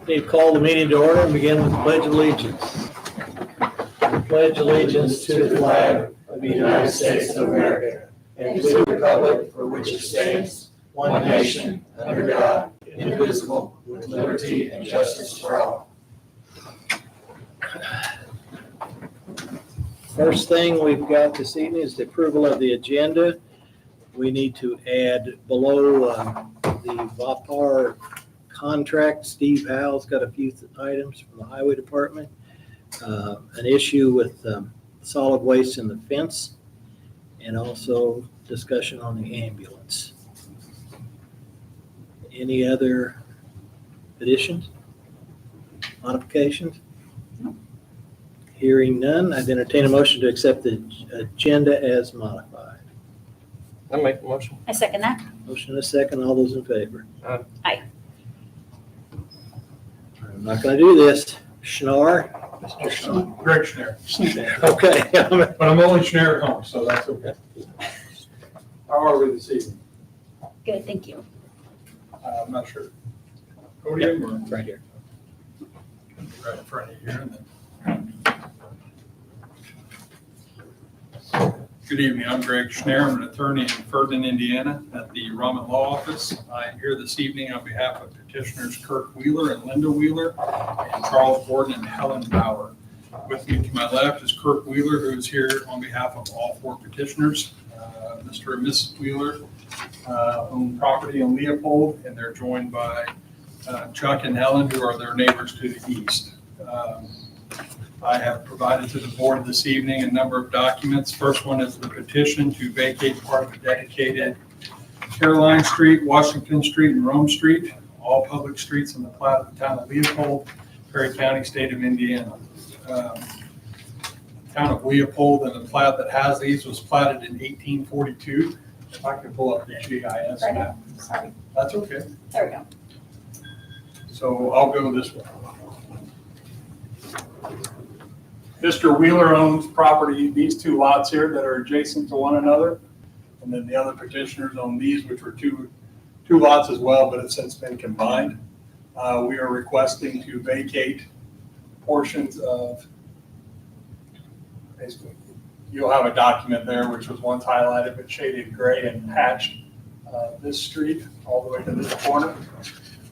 Need to call the meeting to order and begin with the Pledge of Allegiance. I pledge allegiance to the flag of the United States of America and to the republic for which it stands, one nation, under God, indivisible, with liberty and justice for all. First thing we've got this evening is the approval of the agenda. We need to add below the VAPAR contract. Steve Howell's got a few items from the highway department. An issue with solid waste in the fence, and also discussion on the ambulance. Any other additions, modifications? Hearing none, I'd entertain a motion to accept the agenda as modified. I'll make the motion. I second that. Motion and a second. All those in favor? Aye. I'm not going to do this. Schnar? Mr. Schnar. Greg Schneer. Okay. But I'm only Schneer at home, so that's okay. How are we this evening? Good, thank you. I'm not sure. Podium or? Right here. Right in front of you here. And then. Good evening, I'm Greg Schneer. I'm an attorney in Ferdinand, Indiana at the Raman Law Office. I'm here this evening on behalf of petitioners Kirk Wheeler and Linda Wheeler and Charles Gordon and Helen Bauer. With me to my left is Kirk Wheeler, who is here on behalf of all four petitioners. Mr. and Mrs. Wheeler own property in Leopold, and they're joined by Chuck and Helen, who are their neighbors to the east. I have provided to the board this evening a number of documents. First one is the petition to vacate part of the dedicated Caroline Street, Washington Street, and Rome Street, all public streets in the plat of the town of Leopold, Perry County, state of Indiana. Town of Leopold, and the plat that has these was platted in 1842. If I could pull up the GIS map. Sorry. That's okay. There we go. So I'll go this way. Mr. Wheeler owns property, these two lots here that are adjacent to one another. And then the other petitioners own these, which were two lots as well, but have since been combined. We are requesting to vacate portions of, basically, you'll have a document there, which was once highlighted but shaded gray and hatched this street all the way to this corner.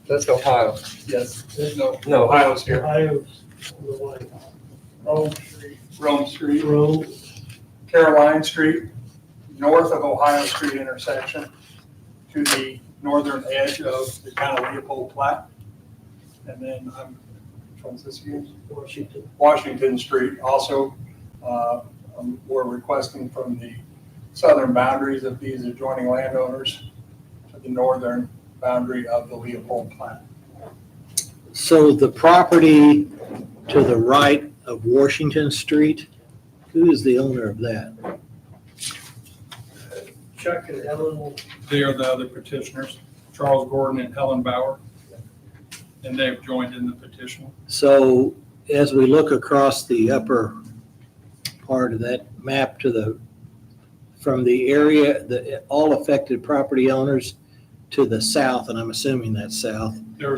That's Ohio. Yes, there's No. Ohio's here. Ohio's the way. Rome Street, Road. Caroline Street, north of Ohio Street intersection to the northern edge of the town of Leopold plat. And then, which one's this here? Washington Street. Also, we're requesting from the southern boundaries of these adjoining landowners to the northern boundary of the Leopold plat. So the property to the right of Washington Street, who is the owner of that? Chuck and Helen. They are the other petitioners, Charles Gordon and Helen Bauer. And they've joined in the petition. So as we look across the upper part of that map from the area, all affected property owners to the south, and I'm assuming that's south. There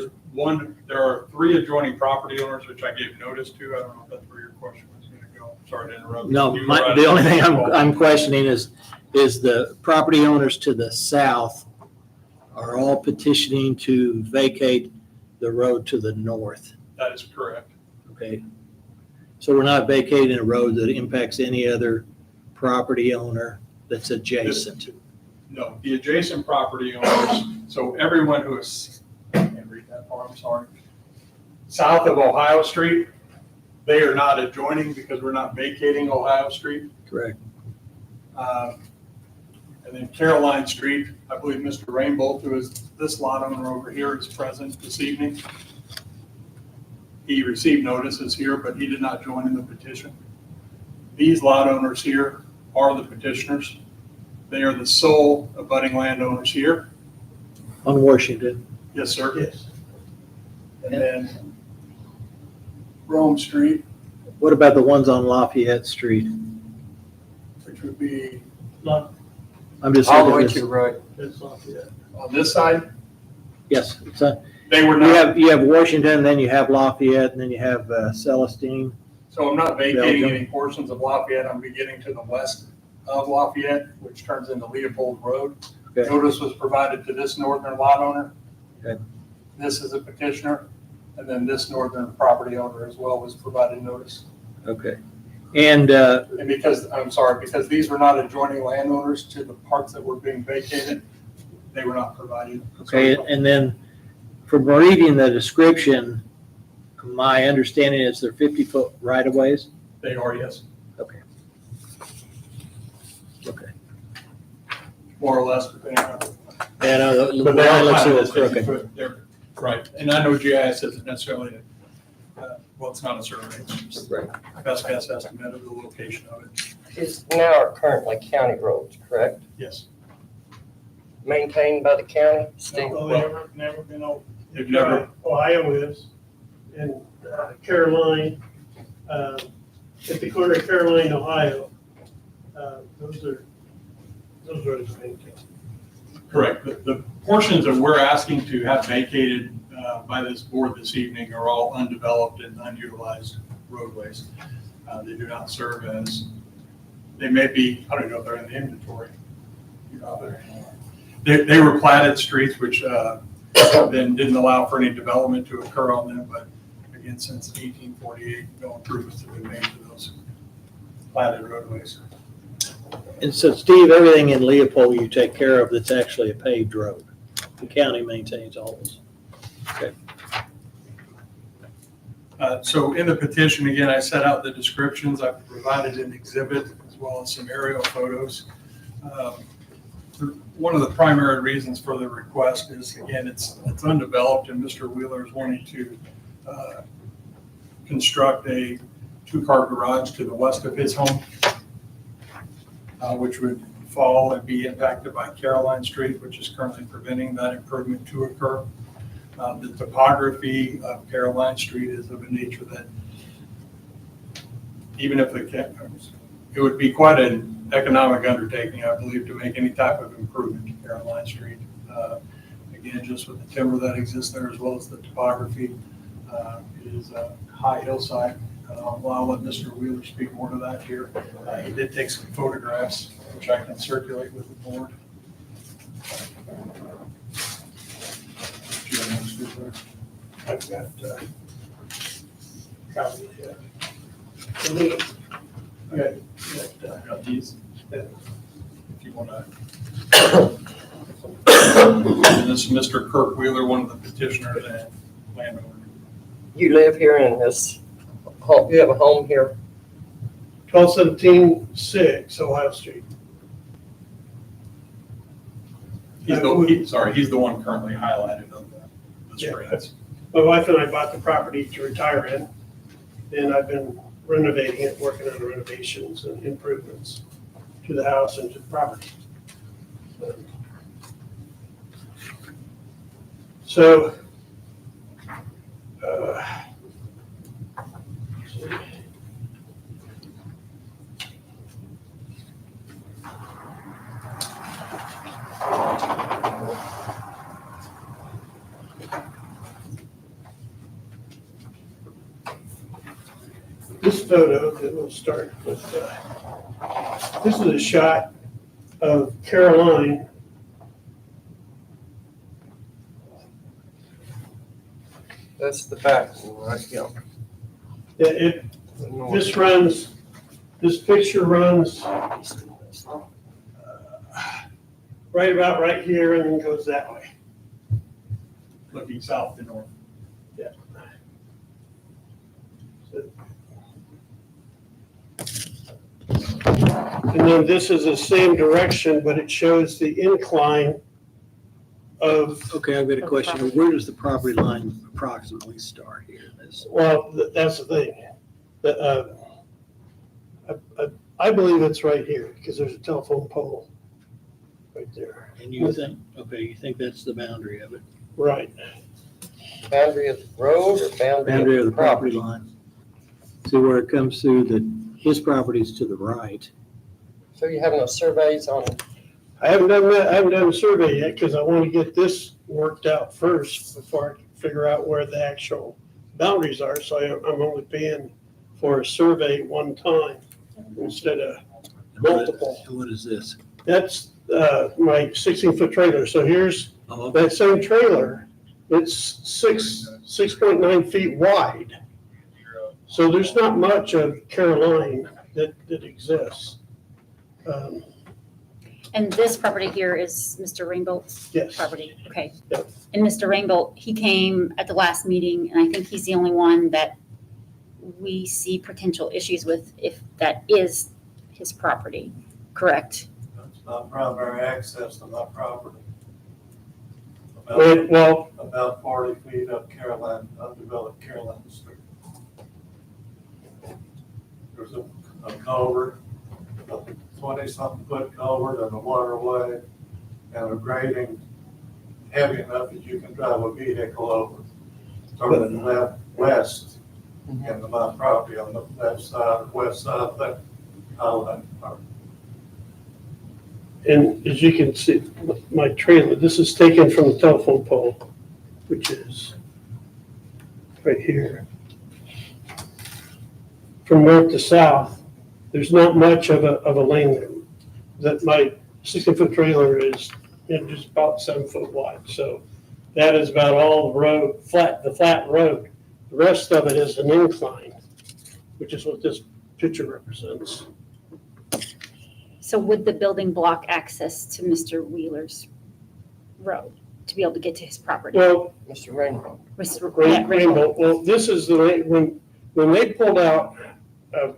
are three adjoining property owners, which I gave notice to. I don't know if that's where your question was going to go. Sorry to interrupt. No, the only thing I'm questioning is the property owners to the south are all petitioning to vacate the road to the north. That is correct. Okay. So we're not vacating a road that impacts any other property owner that's adjacent. No, the adjacent property owners, so everyone who is, I can't read that far, I'm sorry. South of Ohio Street, they are not adjoining because we're not vacating Ohio Street. Correct. And then Caroline Street, I believe Mr. Rainbolt, who is this lot owner over here, is present this evening. He received notices here, but he did not join in the petition. These lot owners here are the petitioners. They are the sole abutting landowners here. On Washington. Yes, sir. Yes. And then Rome Street. What about the ones on Lafayette Street? Which would be I'm just All the way looking to at the right. on this side. Yes, They were You not, you have Washington, then you have Lafayette, and then you have Celestine. so I'm not vacating Belgium. any portions of Lafayette. I'm beginning to the west of Lafayette, which turns into Leopold Road. Okay. Notice was provided to this northern lot owner. Okay. This is a petitioner, and then this northern property owner as well was provided notice. Okay. And And because, I'm sorry, because these were not adjoining landowners to the parts that were being vacated, they were not provided. okay, and then from reading the description, my understanding is they're 50-foot right-of-ways? They are, yes, Okay. Okay. more or less, depending on. And the But they line are looks a kind little of 50 crooked. foot. They're- Right, and I know GIS isn't necessarily, well, it's not a survey, it's just Right. a best guess estimate of the location of it. These now are currently county roads, correct? Yes. Maintained by the county, Steve? Oh, never been over. They've never, Ohio is, and Caroline, at the corner of Caroline, Ohio, those roads are maintained. correct, the portions that we're asking to have vacated by this board this evening are all undeveloped and unutilized roadways. They do not serve as, they may be, I don't know if they're in the inventory. You know, they were platted streets, which then didn't allow for any development to occur on them, but again, since 1848, no improvements have been made to those platted roadways. And so, Steve, everything in Leopold you take care of that's actually a paved road. The county maintains all those. Okay. So in the petition, again, I set out the descriptions. I've provided an exhibit as well as some aerial photos. One of the primary reasons for the request is, again, it's undeveloped, and Mr. Wheeler is wanting to construct a two-car garage to the west of his home, which would fall and be impacted by Caroline Street, which is currently preventing that improvement to occur. The topography of Caroline Street is of a nature that even if it would be quite an economic undertaking, I believe, to make any type of improvement to Caroline Street. Again, just with the timber that exists there, as well as the topography, it is a high hillside. Well, I'll let Mr. Wheeler speak more to that here. He did take some photographs, which I can circulate with the board. I've got copies, yeah. And then, I got these. If you want to. And this is Mr. Kirk Wheeler, one of the petitioners and landowner. You live here in this, you have a home here? 1217-6 Ohio Street. He's the one currently highlighted on the screens. My wife and I bought the property to retire in, and I've been renovating it, working on renovations and improvements to the house and to the property. So, this photo that we'll start with, this is a shot of Caroline. That's the back one, right? Yeah. This picture runs right about right here and then goes that way. Looking south to north. Yeah. And then this is the same direction, but it shows the incline of, Okay, I've got a question. Where does the property line approximately start here? well, that's the thing. I believe it's right here because there's a telephone pole right there. And you think, okay, you think that's the boundary of it? Right. Boundary of the road or Boundary of the property line. See where it comes through, his property's to the right. So you have no surveys on, I haven't done that. I haven't done a survey yet because I want to get this worked out first before I figure out where the actual boundaries are, so I'm only paying for a survey one time instead of multiple. What is this? That's my 16-foot trailer. So here's Oh, that same trailer. It's 6.9 feet wide. So there's not much of Caroline that exists. And this property here is Mr. Rainbolt's Yes. property, okay? Yep. And Mr. Rainbolt, he came at the last meeting, and I think he's the only one that we see potential issues with if that is his property, correct? It's not primary access to my property. Well, About 40 feet up Caroline, undeveloped Caroline Street. There's a culvert, a 20-something foot culvert and a waterway and a grading heavy enough that you can drive a vehicle over. Turning left, west into my property on the left side, west side of that highline part. and as you can see, my trailer, this is taken from the telephone pole, which is right here. From north to south, there's not much of a lane there. That my 16-foot trailer is just about 7 foot wide. So that is about all the road, the flat road. The rest of it is an incline, which is what this picture represents. So would the building block access to Mr. Wheeler's road to be able to get to his property? Well, Mr. Rainbow. Yeah, Rainbow, well, this is the way, when they pulled out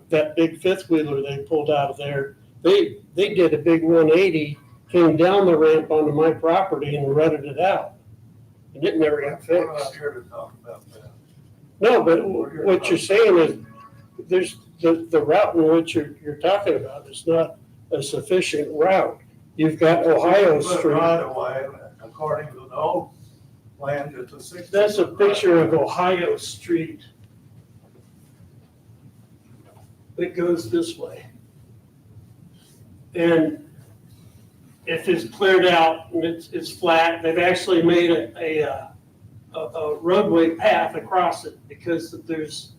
that big fifth wheeler they pulled out of there, they did a big 180, came down the ramp onto my property and rutted it out. And it never got We're not fixed. here to talk about that. No, but what you're saying is, there's the route in which you're talking about is not a sufficient route. You've got Ohio But Street. right away, according to the old plan, it's a 60. That's a picture of Ohio Street. It goes this way. And if it's cleared out and it's flat, they've actually made a roadway path across it because there's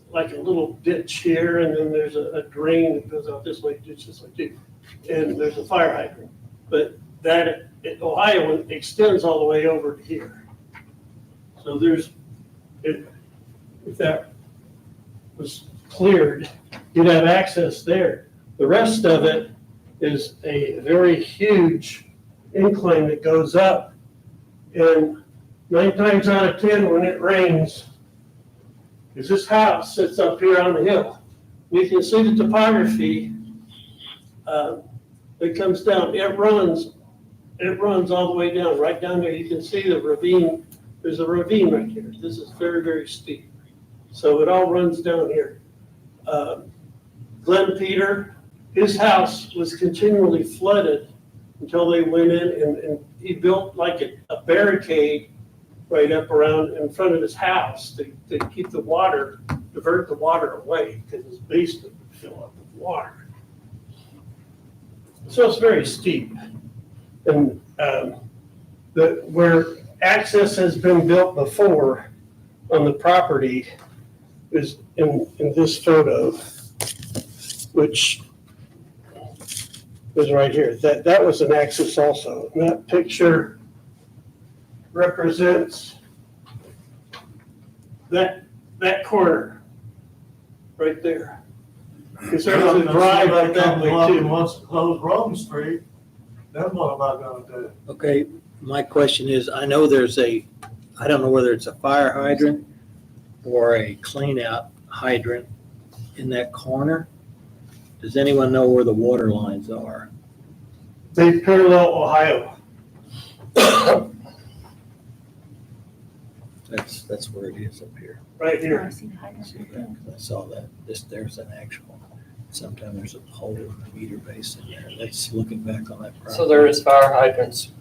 like a little ditch here, and then there's a drain that goes out this way, ditch this way too. And there's a fire hydrant. But Ohio extends all the way over to here. So if that was cleared, you'd have access there. The rest of it is a very huge incline that goes up. And 9 times out of 10, when it rains, because this house sits up here on the hill, you can see the topography that comes down. It runs all the way down, right down there. You can see the ravine. There's a ravine right here. This is very, very steep. So it all runs down here. Glenn Peter, his house was continually flooded until they went in and he built like a barricade right up around in front of his house to keep the water, divert the water away because his basement would fill up with water. So it's very steep. And where access has been built before on the property is in this photo, which is right here. That was an access also. And that picture represents that corner right there. Because there's a drive up that way too. Wants to close Rome Street, then what am I gonna do? okay, my question is, I know I don't know whether it's a fire hydrant or a clean out hydrant in that corner. Does anyone know where the water lines are? They parallel Ohio. That's where it is up here. Right here. I see the hydrant See right that? there. 'Cause I saw that. There's an actual, sometimes there's a hole in the meter base in there. That's looking back on that property. So there is fire hydrants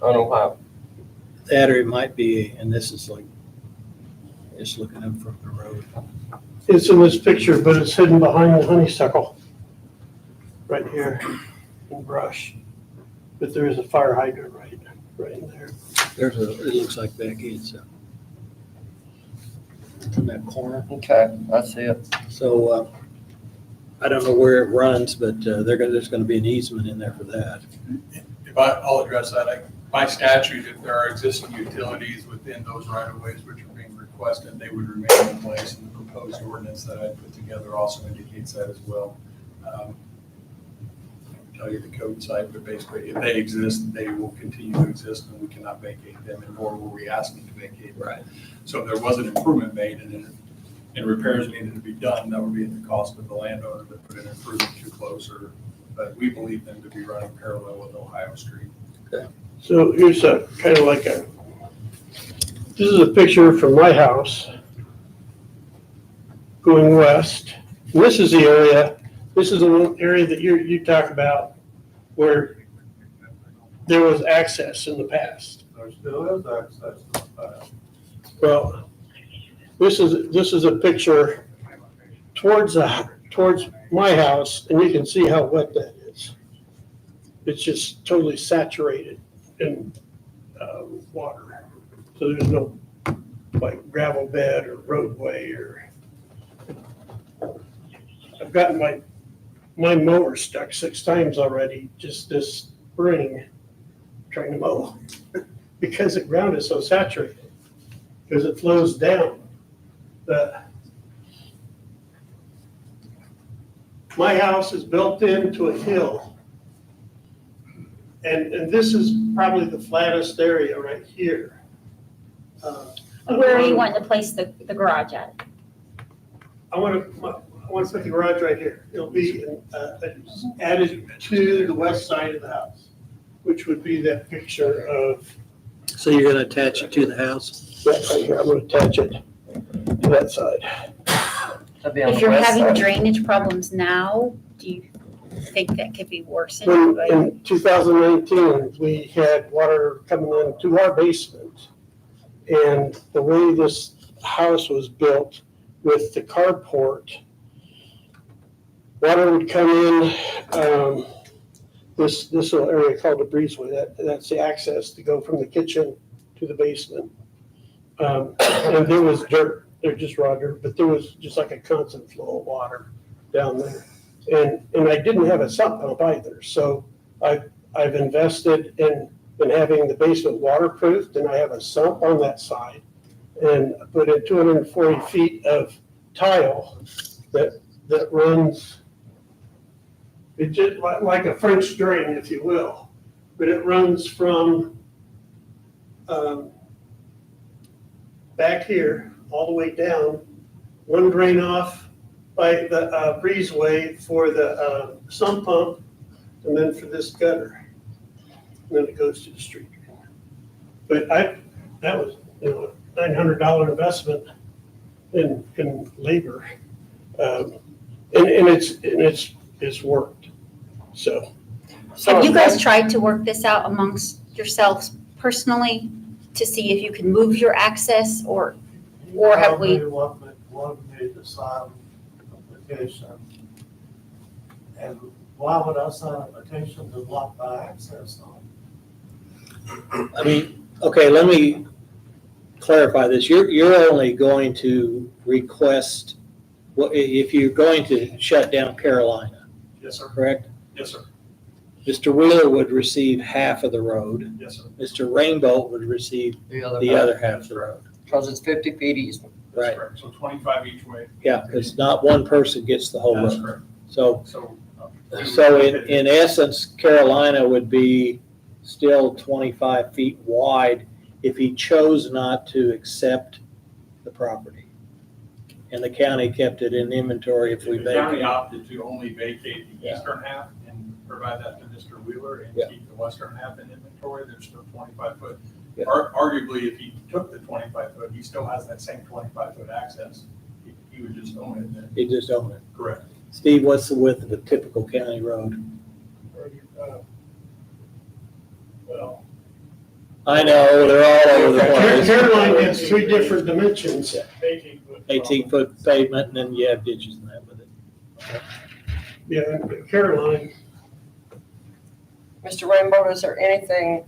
on Ohio. That or it might be, and this is like, just looking up from the road. It's in this picture, but it's hidden behind the honeysuckle. Right here in brush. But there is a fire hydrant right right in there. It looks like back in, so. In that corner. Okay, I see it. So, I don't know where it runs, but, there's gonna be an easement in there for that. I'll address that. By statute, if there are existing utilities within those right-of-ways which are being requested, they would remain in place, and the proposed ordinance that I put together also indicates that as well. I won't tell you the code site, but basically, if they exist, they will continue to exist, and we cannot vacate them, and nor will we ask them to vacate them. Right. So if there was an improvement made and repairs needed to be done, that would be at the cost of the landowner to put an improvement too closer. But we believe them to be running parallel with Ohio Street. So here's a kind of like this is a picture from my house going west. And this is the area, this is the area that you talk about where there was access in the past. There still is access to the past. Well, this is a picture towards my house, and you can see how wet that is. It's just totally saturated in water. So there's no like gravel bed or roadway or. I've gotten my mower stuck 6 times already just this spring trying to mow because the ground is so saturated because it flows down. My house is built into a hill. And this is probably the flattest area right here. Where are you wanting to place the garage at? I want to put the garage right here. It'll be added to the west side of the house, which would be that picture of So you're gonna attach it to the house? that right here. I'm going to attach it to that side. That'd be on If the you're west having side. drainage problems now, do you think that could be worsened? When, in 2019, we had water coming into our basement. And the way this house was built with the carport, water would come in, this little area called the breezeway, that's the access to go from the kitchen to the basement. And there was dirt, there just raw dirt, but there was just like a constant flow of water down there. And I didn't have a sump pump either, so I've invested in having the basement waterproofed, and I have a sump on that side, and I put in 240 feet of tile that runs, it just like a French drain, if you will, but it runs from back here all the way down, one drain off by the breezeway for the sump pump, and then for this gutter. And then it goes to the street. But that was, a $900 investment in labor. And it's worked, so. Have you guys tried to work this out amongst yourselves personally to see if you can move your access or have we? Want me to sign a petition. And why would I sign a petition to block my access on? I mean, okay, let me clarify this. You're only going to request, if you're going to shut down Carolina, Yes, sir. correct? Yes, sir. Mr. Wheeler would receive half of the road. Yes, sir. Mr. Rainbow would receive the other half of the road. Because it's 50 feet easement. That's Right. correct. So 25 each way. Yeah, because not one person gets the whole That's road. correct. So So in essence, Carolina would be still 25 feet wide if he chose not to accept the property. And the county kept it in inventory if we The county vacate. opted to only vacate the Yeah. eastern half and provide that to Mr. Wheeler and Yeah. keep the western half in inventory. There's still 25 foot. Yeah. Arguably, if he took the 25 foot, he still has that same 25 foot access. He would just own it then. He just owned it. Correct. Steve, what's the width of a typical county road? Well, I know, they're all over the place. Caroline has 3 different dimensions. 18-foot pavement, and then you have ditches and that with it. Yeah, and Caroline, Mr. Rainbow, is there anything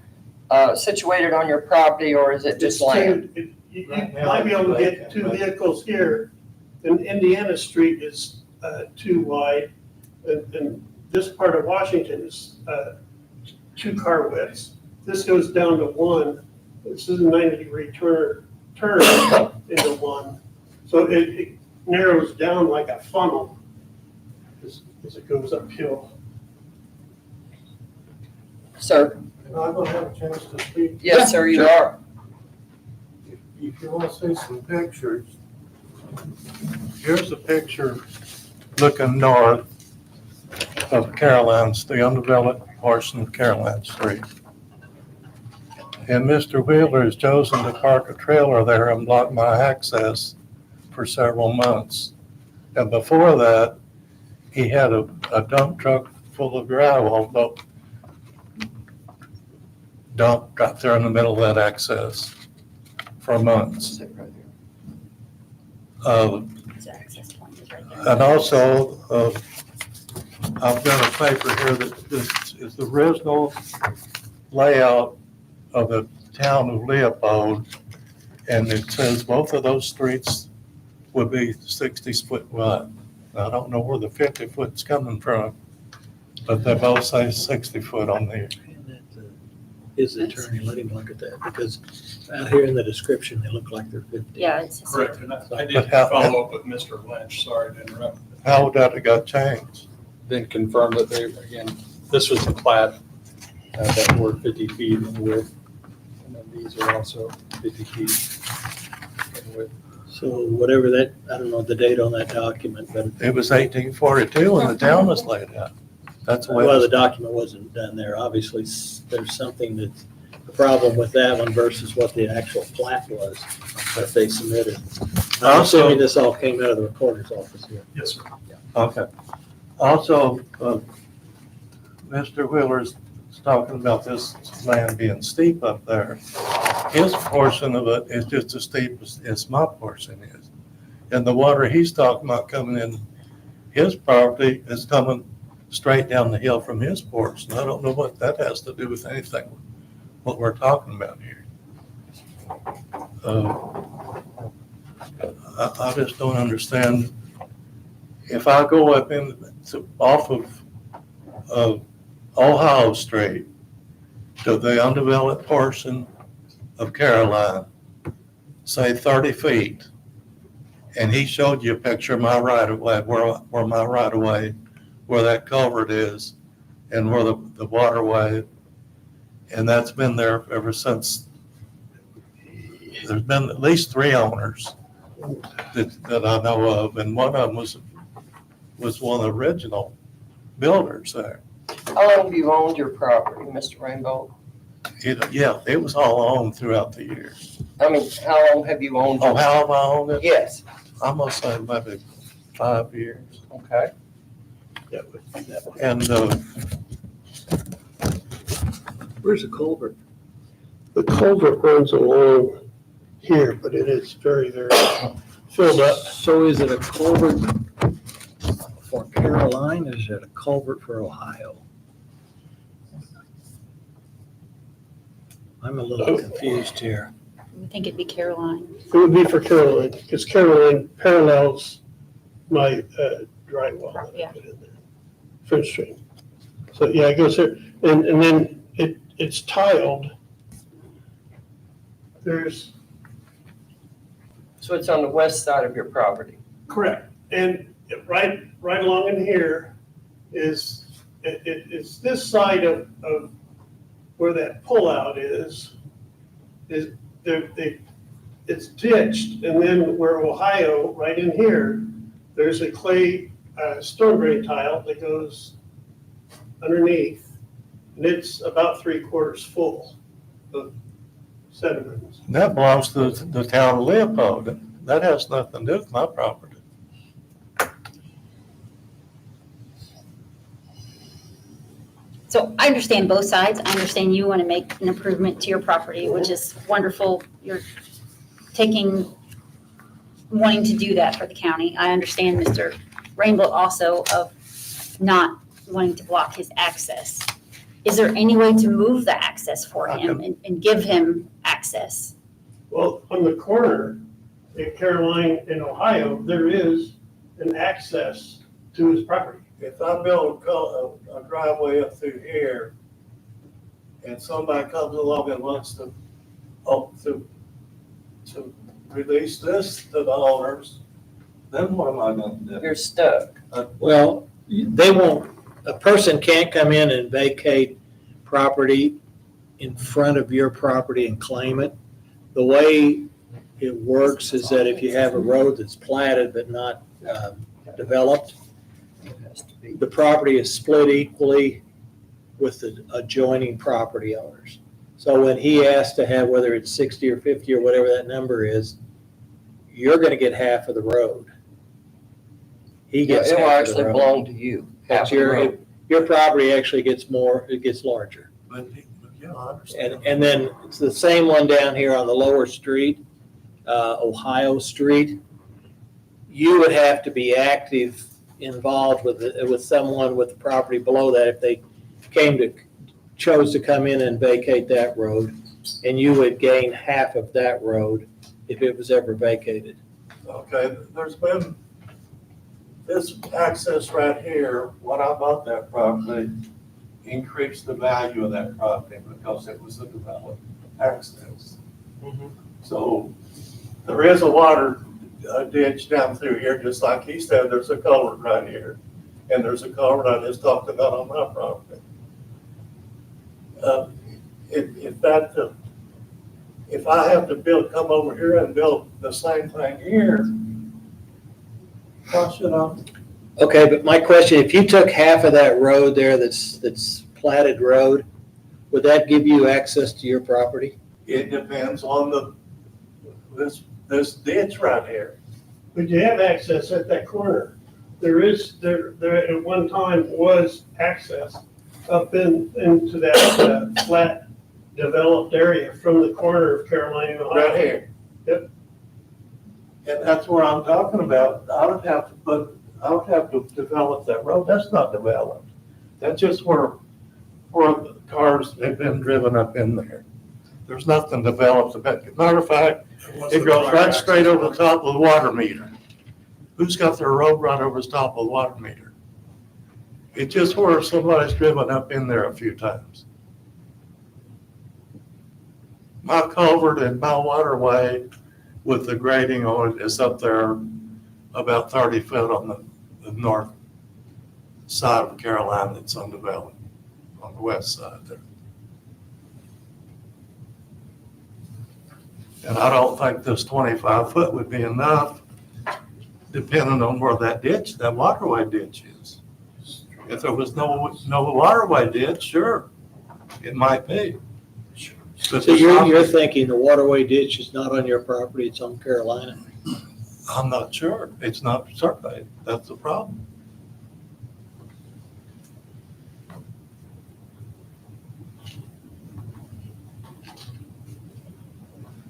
situated on your property, or is it just land? You Right now, might be able to get it's two vacant. vehicles here, and Indiana Street is too wide, and this part of Washington is 2 car widths. This goes down to 1. This is a 90-degree turn into 1. So it narrows down like a funnel as it goes uphill. Sir, And I'm gonna have a chance to speak. yes, sir, you are. If you wanna see some pictures, here's a picture looking north of Caroline's, the undeveloped portion of Caroline Street. And Mr. Wheeler has chosen to park a trailer there and block my access for several months. And before that, he had a dump truck full of gravel, but dump right there in the middle of that access for months. His access point is right there. And also, I've got a paper here that this is the original layout of the town of Leopold. And it says both of those streets would be 60-foot wide. I don't know where the 50-foot's coming from, but they both say 60 foot on there. His attorney, let him look at that, because out here in the description, they look like they're 50. Yeah, it's. Correct, and I did follow up with Mr. Lynch, sorry to interrupt. How would that have got changed? Then confirm that they, again, this was the plat, that were 50 feet in width. And then these are also 50 feet in width. So whatever that, I don't know the date on that document, but, It was 1842 when the town was laid out. That's the way. well, the document wasn't done there. Obviously, there's something that's a problem with that one versus what the actual plat was that they submitted. I'm assuming this all came out of the recorder's office here. Yes, sir. Okay. Also, Mr. Wheeler's talking about this land being steep up there. His portion of it is just as steep as my portion is. And the water he's talking about coming in his property is coming straight down the hill from his porch. And I don't know what that has to do with anything, what we're talking about here. I just don't understand. If I go up off of Ohio Street to the undeveloped portion of Caroline, say 30 feet, and he showed you a picture of my right of way, where my right of way, where that culvert is, and where the waterway, and that's been there ever since. There's been at least 3 owners that I know of, and one of them was one of the original builders there. How long have you owned your property, Mr. Rainbow? It was all owned throughout the years. I mean, how long have you owned Oh, your? how have I owned it? Yes, I'm gonna say maybe 5 years. okay. And Where's the culvert? The culvert runs along here, but it is very, very filled up. So is it a culvert for Caroline, or is it a culvert for Ohio? I'm a little confused here. I think it'd be Caroline. It would be for Caroline, because Caroline parallels my drywall that I Yeah. put in there, French Street. So, yeah, it goes there, and then it's tiled. There's, So it's on the west side of your property. correct, and right along in here is, it's this side of where that pullout is it's ditched, and then where Ohio, right in here, there's a clay storm drain tile that goes underneath, and it's about 3/4 full of sediments. that belongs to the town of Leopold. That has nothing to do with my property. So I understand both sides. I understand you want to make an improvement to your property, which is wonderful. You're wanting to do that for the county. I understand Mr. Rainbow also of not wanting to block his access. is there any way to move the access for him and give him access? Well, on the corner at Caroline and Ohio, there is an access to his property. If I build a driveway up through here and somebody comes along and wants to release this to the owners, then what am I gonna do? You're stuck. Well, they won't, a person can't come in and vacate property in front of your property and claim it. The way it works is that if you have a road that's platted but not developed, the property is split equally with the adjoining property owners. So when he asks to have, whether it's 60 or 50 or whatever that number is, you're gonna get half of the road. He gets It will half of the actually road. belong to you. But half of the road. your property actually gets more, it gets larger. But, yeah, I understand. And then it's the same one down here on the lower street, Ohio Street. You would have to be active, involved with someone with the property below that if they chose to come in and vacate that road, and you would gain half of that road if it was ever vacated. Okay, there's been this access right here, when I bought that property, increased the value of that property because it was a developed access. So there is a water ditch down through here, just like he said, there's a culvert right here. And there's a culvert I just talked about on my property. If I have to come over here and build the same thing here, how should I? Okay, but my question, if you took half of that road there that's platted road, would that give you access to your property? It depends on this ditch right here. But you have access at that corner. There at one time was access up into that flat developed area from the corner of Caroline and Ohio. Right here. Yep. And that's where I'm talking about. I would have to develop that road. That's not developed. That's just where the cars have been driven up in there. There's nothing developed about it. Matter of fact, it goes right straight over the top of the water meter. Who's got their road right over the top of the water meter? It's just where somebody's driven up in there a few times. My culvert and my waterway with the grading on it is up there about 30 foot on the north side of Caroline that's undeveloped, on the west side there. And I don't think this 25 foot would be enough, depending on where that waterway ditch is. If there was no waterway ditch, sure, it might be. But So you're thinking the waterway ditch is not on your property, it's on Carolina? I'm not sure. It's not surveyed. That's the problem.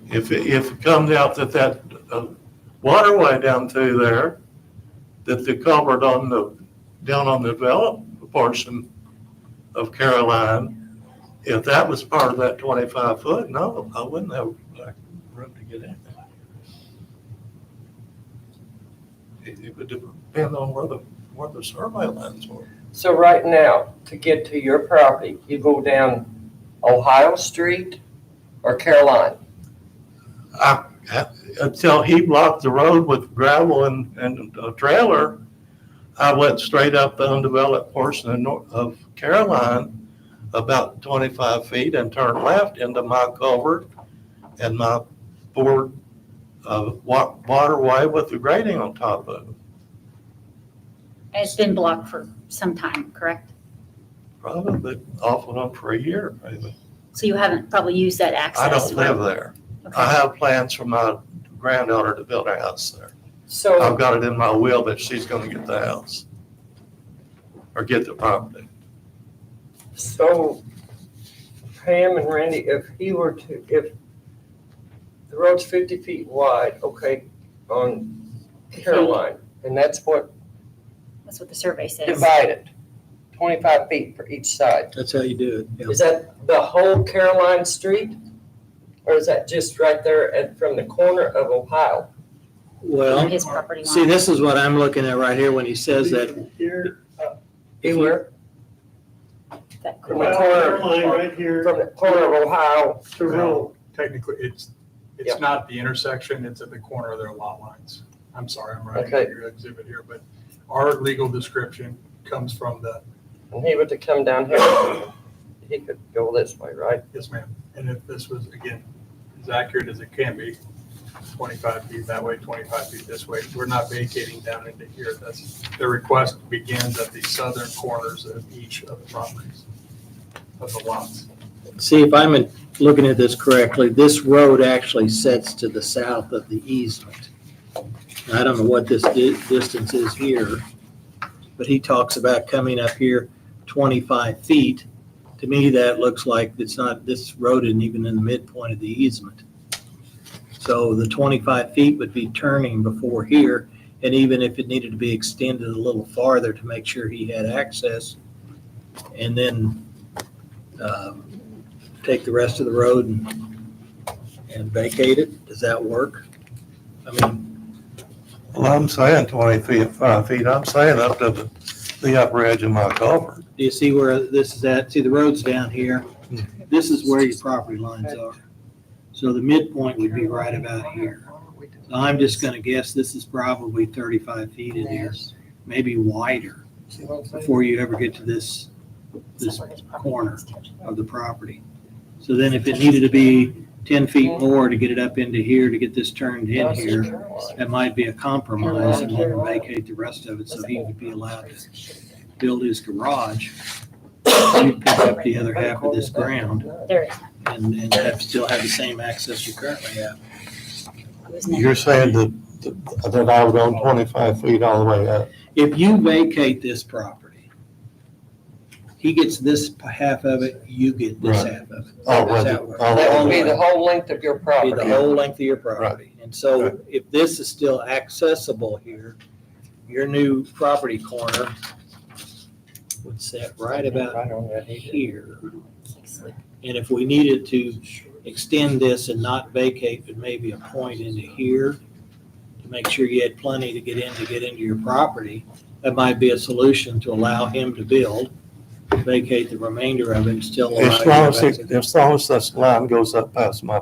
If it comes out that waterway down through there, that the culvert down on the developed portion of Caroline, if that was part of that 25 foot, no, I wouldn't have room to get in there. It would depend on where the survey lines were. So right now, to get to your property, you go down Ohio Street or Caroline? Until he blocked the road with gravel and a trailer, I went straight up the undeveloped portion of Caroline about 25 feet and turned left into my culvert and my board waterway with the grading on top of it. And it's been blocked for some time, correct? Probably off and on for a year, maybe. So you haven't probably used that access? I don't live there. Okay. I have plans for my granddaughter to build a house there. So, I've got it in my will that she's gonna get the house or get the property. so Pam and Randy, if the road's 50 feet wide, okay, on Caroline, and that's what That's what the survey says. divided. 25 feet for each side. That's how you do it. Yeah. Is that the whole Caroline Street? Or is that just right there from the corner of Ohio? Well, His property line. see, this is what I'm looking at right here when he says that. Here, if you- Anywhere? That From corner. the Ohio corner, line right here from the corner of Ohio. to Rome. Technically, it's Yep. not the intersection, it's at the corner of their lot lines. I'm sorry, I'm writing Okay. your exhibit here, but our legal description comes from the, And he would to come down here, he could go this way, right? yes, ma'am. And if this was, again, as accurate as it can be, 25 feet that way, 25 feet this way, we're not vacating down into here. That's, the request begins at the southern corners of each of the properties, of the lots. See, if I'm looking at this correctly, this road actually sets to the south of the easement. I don't know what this distance is here, but he talks about coming up here 25 feet. To me, that looks like it's not, this road isn't even in the midpoint of the easement. So the 25 feet would be turning before here, and even if it needed to be extended a little farther to make sure he had access, and then take the rest of the road and vacate it, does that work? I mean, Well, I'm saying 20 feet, 5 feet, I'm saying up to the upper edge of my culvert. do you see where this is at? See, the road's down here. This is where your property lines are. So the midpoint would be right about here. So I'm just gonna guess this is probably 35 feet in here, maybe wider, See what I'm saying? before you ever get to this corner of the property. So then if it needed to be 10 feet more to get it up into here, to get this turned in here, that might be a compromise, and then vacate the rest of it so he would be allowed to build his garage. You'd pick up the other half of this ground There is. and still have the same access you currently have. It was never- You're saying that I would own 25 feet all the way up? If you vacate this property, he gets this half of it, you get this Right. half of it. Oh, That's well, how it works. oh, That would be Be the whole length of your the property. whole length of your property. And so Right. if this is still accessible here, your new property corner would set right about Right on that. here. And if we needed to extend this and not vacate, but maybe a point into here to make sure you had plenty to get into your property, that might be a solution to allow him to build, vacate the remainder of it and still allow you As to long have as, access. as long as this line goes up past my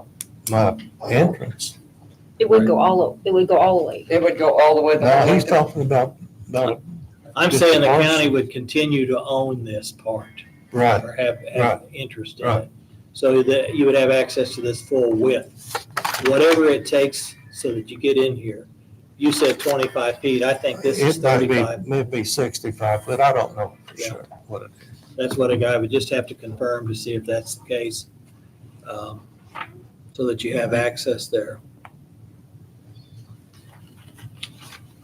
entrance. It would go all the way. It would go all the way. the Now, whole he's length of- talking about, I'm just saying the parcel. county would continue to own this part right, or have interest in right. it. So that you would have access to this full width, whatever it takes so that you get in here. You said 25 feet. I think this is It might be, 35. maybe 65, but I don't know for Yeah. sure what it is. That's what a guy would just have to confirm to see if that's the case, so that you have access there.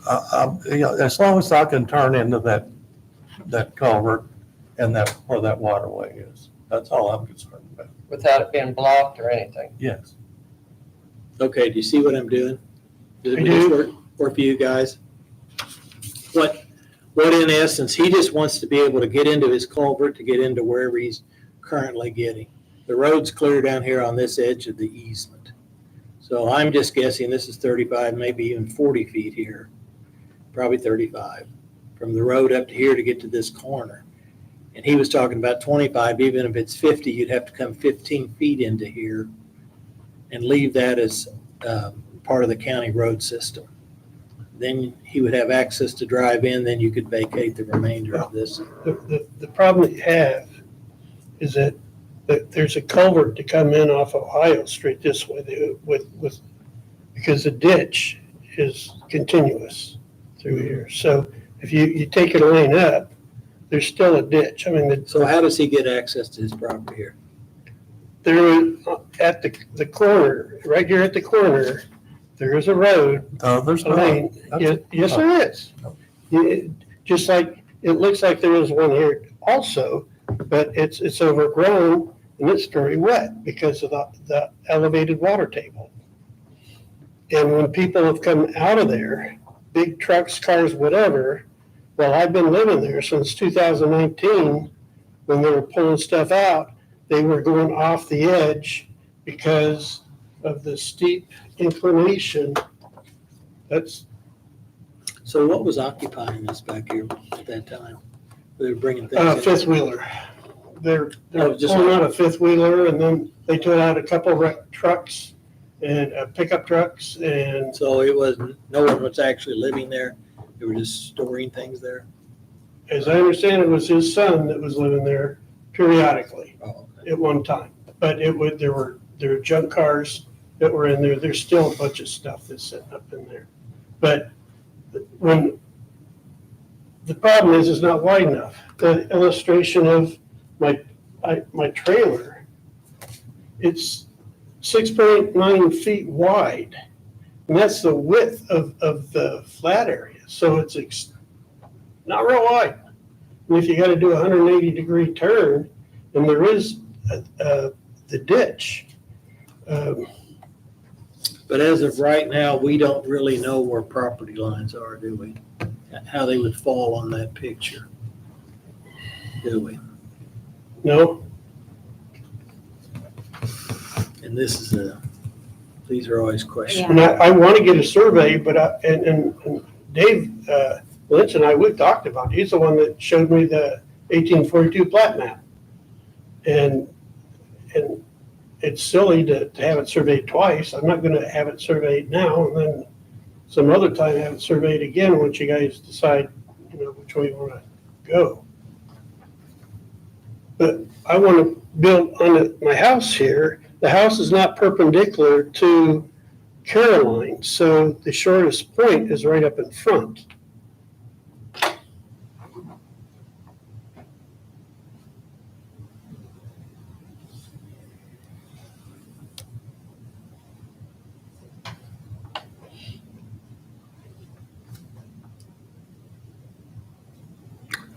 As long as I can turn into that culvert and where that waterway is, that's all I'm concerned about. Without it being blocked or anything. Yes. Okay, do you see what I'm doing? Does I it do. work for you guys? What in essence, he just wants to be able to get into his culvert, to get into wherever he's currently getting. The road's clear down here on this edge of the easement. So I'm just guessing this is 35, maybe even 40 feet here, probably 35, from the road up to here to get to this corner. And he was talking about 25, even if it's 50, you'd have to come 15 feet into here and leave that as part of the county road system. Then he would have access to drive in, then you could vacate the remainder of this. The problem that you have is that there's a culvert to come in off Ohio Street this way because the ditch is continuous through here. So if you take a lane up, there's still a ditch. I mean, So how does he get access to his property here? there at the corner, right here at the corner, there is a road. There's I no, mean, yes, there is. Just like, it looks like there is one here also, but it's overgrown and it's very wet because of the elevated water table. And when people have come out of there, big trucks, cars, whatever, Well, I've been living there since 2019. When they were pulling stuff out, they were going off the edge because of the steep inclination. That's, So what was occupying this back here at that time? They were bringing things in. fifth wheeler. They're Oh, just pulling like- out a fifth wheeler, and then they took out a couple trucks and pickup trucks, and So it wasn't, no one was actually living there. They were just storing things there. as I understand, it was his son that was living there periodically Oh, at one time. But there were junk cars that were in there. There's still a bunch of stuff that's sitting up in there. But when, the problem is it's not wide enough. The illustration of my trailer, it's 6.9 feet wide. And that's the width of the flat area. So it's not real wide. And if you got to do a 180-degree turn, and there is the ditch. But as of right now, we don't really know where property lines are, do we? How they would fall on that picture, do we? No, And this is these are always questions. and I want to get a survey, but and Dave Lynch and I, we've talked about it. He's the one that showed me the 1842 plat map. And it's silly to have it surveyed twice. I'm not going to have it surveyed now and then some other time have it surveyed again once you guys decide, which way you want to go. But I want to build on my house here. The house is not perpendicular to Caroline, so the shortest point is right up in front.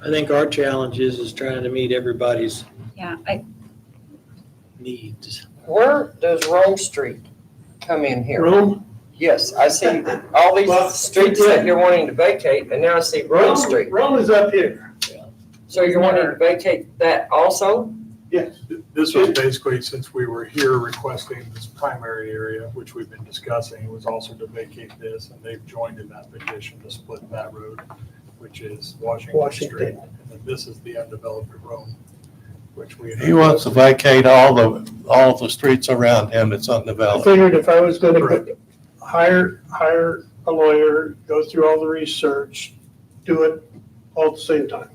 I think our challenge is trying to meet everybody's Yeah, needs. Where does Rome Street come in here? Rome? Yes, I see all these Well, streets that you're wanting to vacate, and now I see Rome Street. Rome is up here. So you're wanting to vacate that also? Yes. This was basically, since we were here requesting this primary area, which we've been discussing, was also to vacate this, and they've joined in that petition to split that road, which is Washington Street. Washington. And then this is the undeveloped road, which we. He wants to vacate all the streets around him that's I undeveloped. figured if I was gonna Correct. hire a lawyer, go through all the research, do it all at the same time.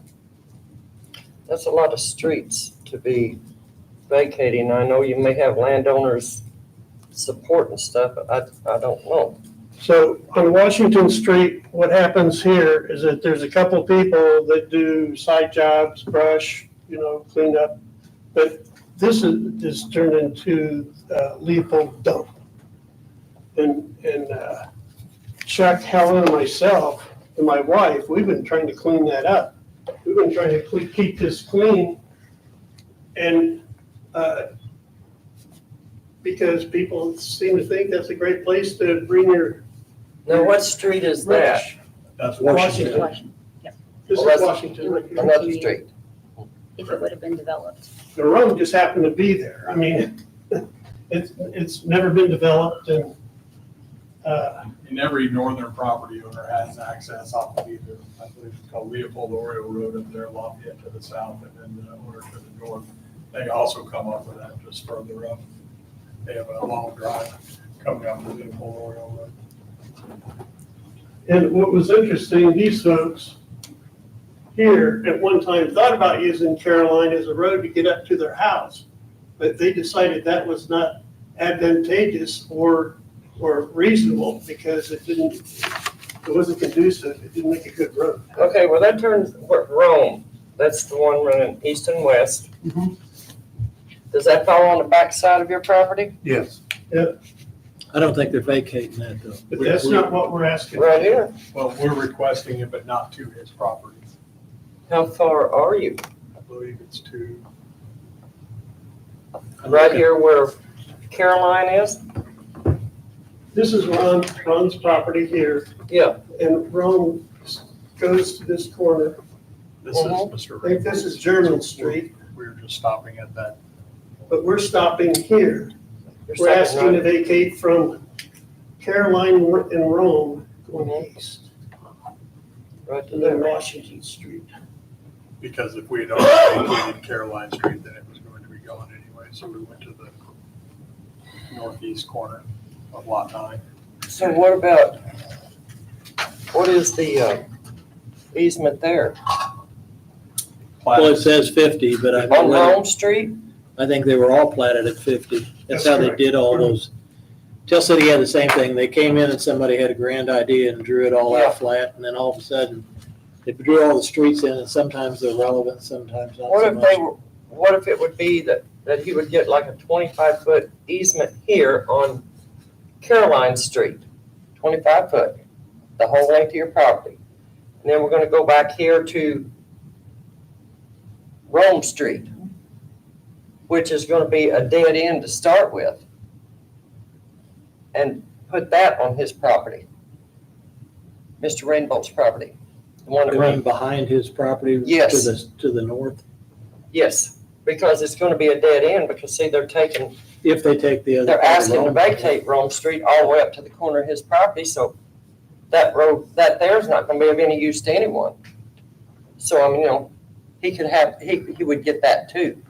That's a lot of streets to be vacating. I know you may have landowners support and stuff, but I don't know. So on Washington Street, what happens here is that there's a couple people that do side jobs, brush, clean up. But this is turned into Leopold dump. And Chuck, Helen, and myself, and my wife, we've been trying to clean that up. We've been trying to keep this clean. And because people seem to think that's a great place to bring your Now, what street is that? brush. That's Washington. Washington, This Well, is that's- Washington right here. Another street. if it would have been developed. The road just happened to be there. I mean, it's never been developed and, And every northern property owner has access off of either, I believe it's called Leopold Oriole Road up there, Lafayette to the south, and then the owner to the north. They also come up with that just further up. They have a long drive coming up the Leopold Oriole Road. and what was interesting, these folks here at one time thought about using Caroline as a road to get up to their house. But they decided that was not advantageous or reasonable because it wasn't conducive. It didn't make a good road. Okay, well, that turns, Rome, that's the one running east and west. Mhm. Does that fall on the back side of your property? Yes. I don't think they're vacating that though. But that's not what we're asking. Right here. Well, we're requesting it, but not to his property. How far are you? I believe it's to, Right here where Caroline is? This is Ron's property here. Yeah. And Ron goes to this corner. This is Mhm. Mr. I think this is German Street, We were just stopping at that. but we're stopping here. You're We're asking to second, vacate from Caroline and Rome going east, right to and then there. Washington Street. Because if we had already vacated Caroline Street, then it was going to be gone anyway. So we went to the northeast corner of Lot 9. So what is the easement there? Well, it says 50, but On Rome Street? I think they were all platted at 50. That's That's how they correct. did all those. Tell City had the same thing. They came in and somebody had a grand idea and drew it all Yeah. out flat, and then all of a sudden, they drew all the streets in, and sometimes they're relevant, sometimes not What so if they much. were, what if it would be that he would get like a 25-foot easement here on Caroline Street? 25 foot, the whole length of your property. And then we're gonna go back here to Rome Street, which is gonna be a dead end to start with. And put that on his property. Mr. Rainbow's property. The one that You mean runs, behind his property? Yes. To the north, yes, because it's gonna be a dead end, because see, they're taking, if they take the other. they're part of asking to Rome. vacate Rome Street all the way up to the corner of his property, so that road, that there's not gonna be of any use to anyone. So, I mean, he could have, he would get that too.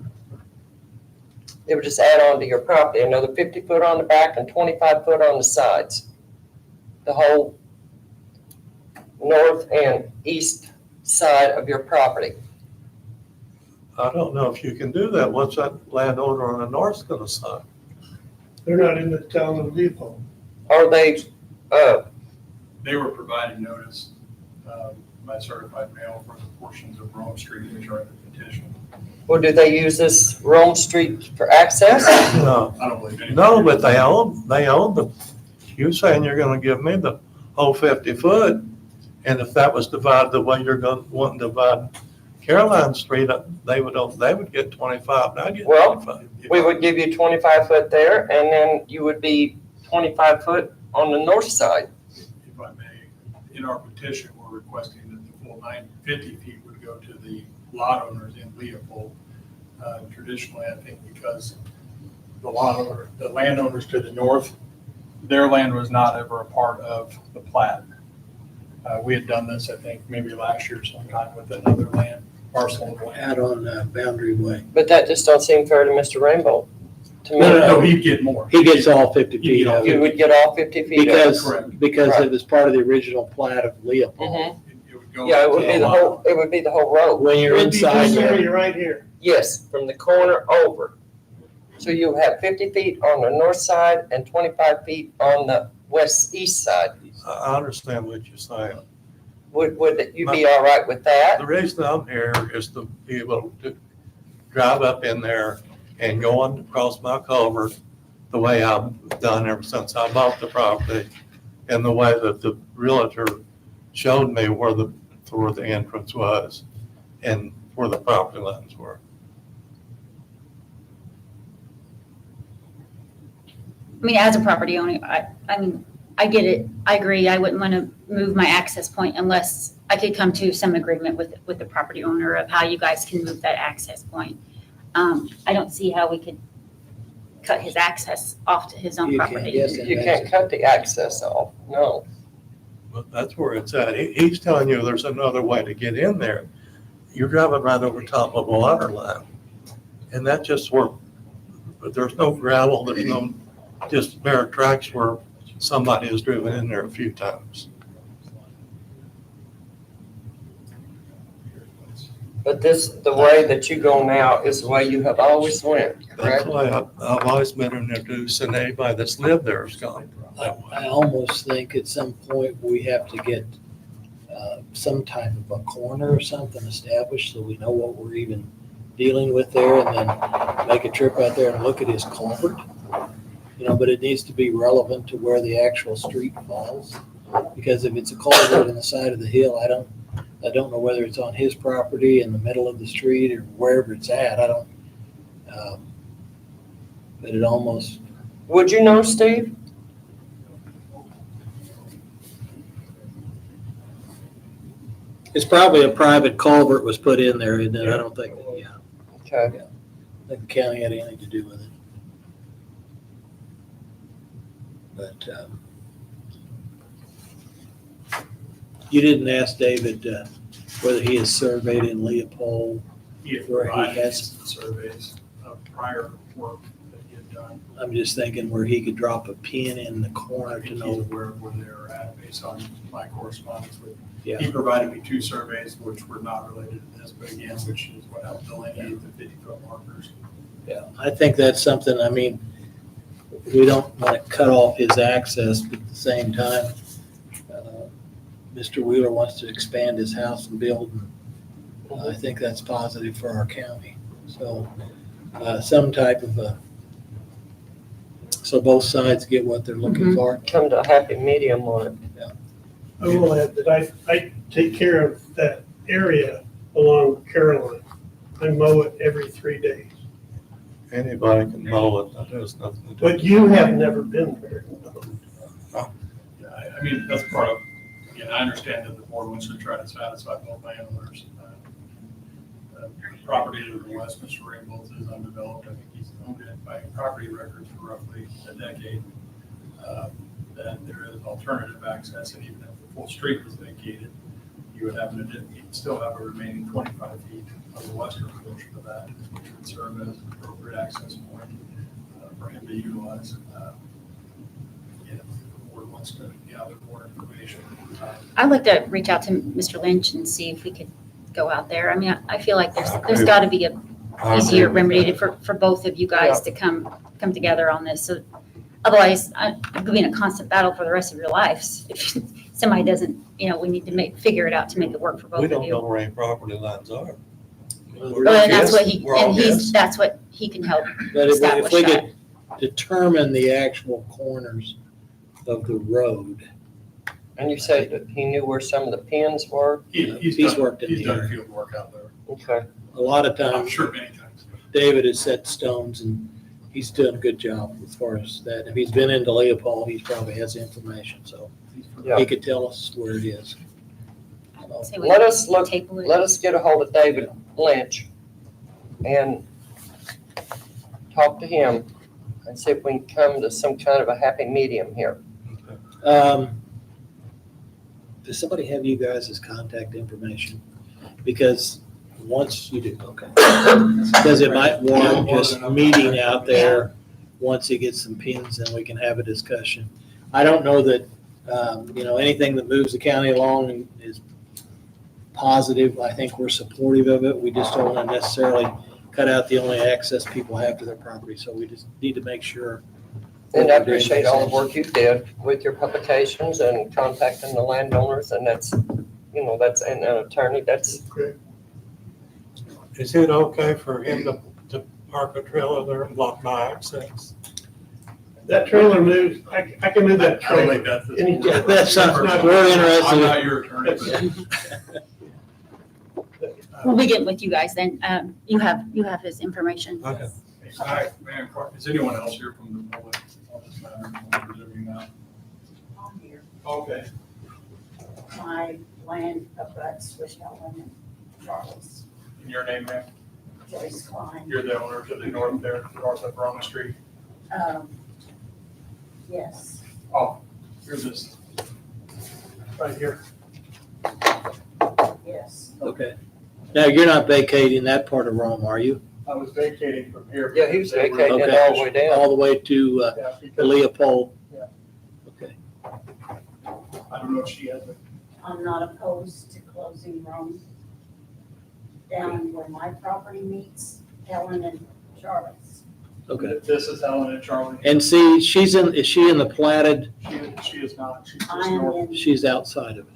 It would just add on to your property, another 50 foot on the back and 25 foot on the sides. The whole north and east side of your property. I don't know if you can do that. What's that landowner on the north gonna say? They're not in the town of Leopold. Are they, They were provided notice by certified mail for the portions of Rome Street which are in the petition. well, do they use this Rome Street for access? No, I don't believe any. no, but they own the, you saying you're gonna give me the whole 50 foot, and if that was divided the way you're gonna, want to divide Caroline Street, they would get 25, and I get Well, 25. We would give you 25 foot there, and then you would be 25 foot on the north side. If I may, in our petition, we're requesting that the full 50 feet would go to the lot owners in Leopold. Traditionally, I think because the landowners to the north, their land was not ever a part of the plat. We had done this, I think, maybe last year sometime with another parcel of land. Out on Boundary Way. But that just don't seem fair to Mr. Rainbow. To me, No, he'd get more. He gets all 50 He'd feet get all of you it would get all 50 feet of it. Correct. because it was part of the original plat of Leopold. Mhm. It would go Yeah, it would to be the the lot. whole, it would be the whole road. When you're It would be inside, this there, area right here. Yes, from the corner over. So you have 50 feet on the north side and 25 feet on the east side. I understand what you're saying. Would you be all right with that? The reason I'm here is to be able to drive up in there and go on across my culvert the way I've done ever since I bought the property, and the way that the realtor showed me where the entrance was and where the property lines were. I mean, as a property owner, I mean, I get it. I agree. I wouldn't want to move my access point unless I could come to some agreement with the property owner of how you guys can move that access point. I don't see how we could cut his access off to his own You can't, property. yes. You can't cut the access off, no. But that's where it's at. He's telling you there's another way to get in there. You're driving right over top of a water line. And that's just where, but there's no gravel, there's no, just bare tracks where somebody has driven in there a few times. But the way that you go now is the way you have always went, That's correct? why I've always been introduced, and anybody that's lived there has gone that way. I almost think at some point we have to get some type of a corner or something established so we know what we're even dealing with there, and then make a trip out there and look at his culvert. But it needs to be relevant to where the actual street falls. Because if it's a culvert on the side of the hill, I don't know whether it's on his property in the middle of the street or wherever it's at. But it almost, Would you know, Steve? It's probably a private culvert was put in there, and I don't think, yeah, Okay. I think the county had anything to do with it. But, you didn't ask David, whether he has surveyed in Leopold. He had Where he provided has- some surveys of prior work that he had done. I'm just thinking where he could drop a pin in the corner I to think he's know. aware of where they were at based on my correspondence with. Yeah. He provided me 2 surveys which were not related to this, but again, which is what helped delineate the 50-foot markers. Yeah, I think that's something, I mean, we don't want to cut off his access, but at the same time, Mr. Wheeler wants to expand his house and build, and I think that's positive for our county. So, some type of so both sides get what they're looking for. Come to a happy medium on it. I will add that I take care of that area along Carolyn. I mow it every 3 days. Anybody can mow it, there's nothing to do. But you have never been there. Yeah, I mean, that's part of, again, I understand that the board wants to try to satisfy both landowners. The property to the west, Mr. Ringgold's is undeveloped. I think he's owned it by property records for roughly a decade. Then there is alternative access, and even if the full street was vacated, you would have, you'd still have a remaining 25 feet of the western portion of that, which would serve as an appropriate access point for him to utilize. If the board wants to gather more information. I'd like to reach out to Mr. Lynch and see if we could go out there. I mean, I feel like there's got to be a easier remedy for both of you guys to come together on this. So otherwise, it could be in a constant battle for the rest of your lives. If somebody doesn't, we need to figure it out to make it work for both We of don't know you. where any property lines are. Well, and that's what We're all guessing. that's what he can help But if establish we that. could determine the actual corners of the road, And you said that he knew where some of the pins were? He's worked in He's the done area. field work out there. Okay. a lot of I'm times, sure many times. David has set stones and he's done a good job as far as that. If he's been into Leopold, he probably has the information, so Yeah. he could tell us where it is. So, Say we Let us look, table it. let us get a hold of David Lynch and talk to him and see if we can come to some kind of a happy medium here. Does somebody have you guys' contact information? Because once you do, okay. Because it might warrant just meeting out there, once he gets some pins, then we can have a discussion. I don't know that, anything that moves the county along is positive. I think we're supportive of it. We just don't want to necessarily cut out the only access people have to their property, so we just need to make sure. And I appreciate all the work you did with your publications and contacting the landowners, and that's, and an attorney, that's, Is it okay for him to park a trailer there and block my access? That trailer moves, I can move that I don't trailer. think that's the. Any- Yeah, that's not- we're interested. I'm not your attorney, but. We'll be getting with you guys then. You have his information. Okay. All right, man, is anyone else here from the public on this matter? I'm presuming not. On here. Okay. My land abuts Wichita and Charles, And your name, ma'am? Joyce Klein. You're the owner to the north there, north of Roma Street? Yes, Oh, here's this. Right here. yes. Okay. Now, you're not vacating that part of Rome, are you? I was vacating from here. yeah, he was vacating it Okay. all the way down. All the way to Yeah, because Leopold? Yeah. Okay. I don't know if she has it. I'm not opposed to closing Rome down where my property meets Helen and Charlotte's. Okay. This is Helen and Charlie. And see, is she in the platted? She is not, she's I just am north. in, She's outside of it.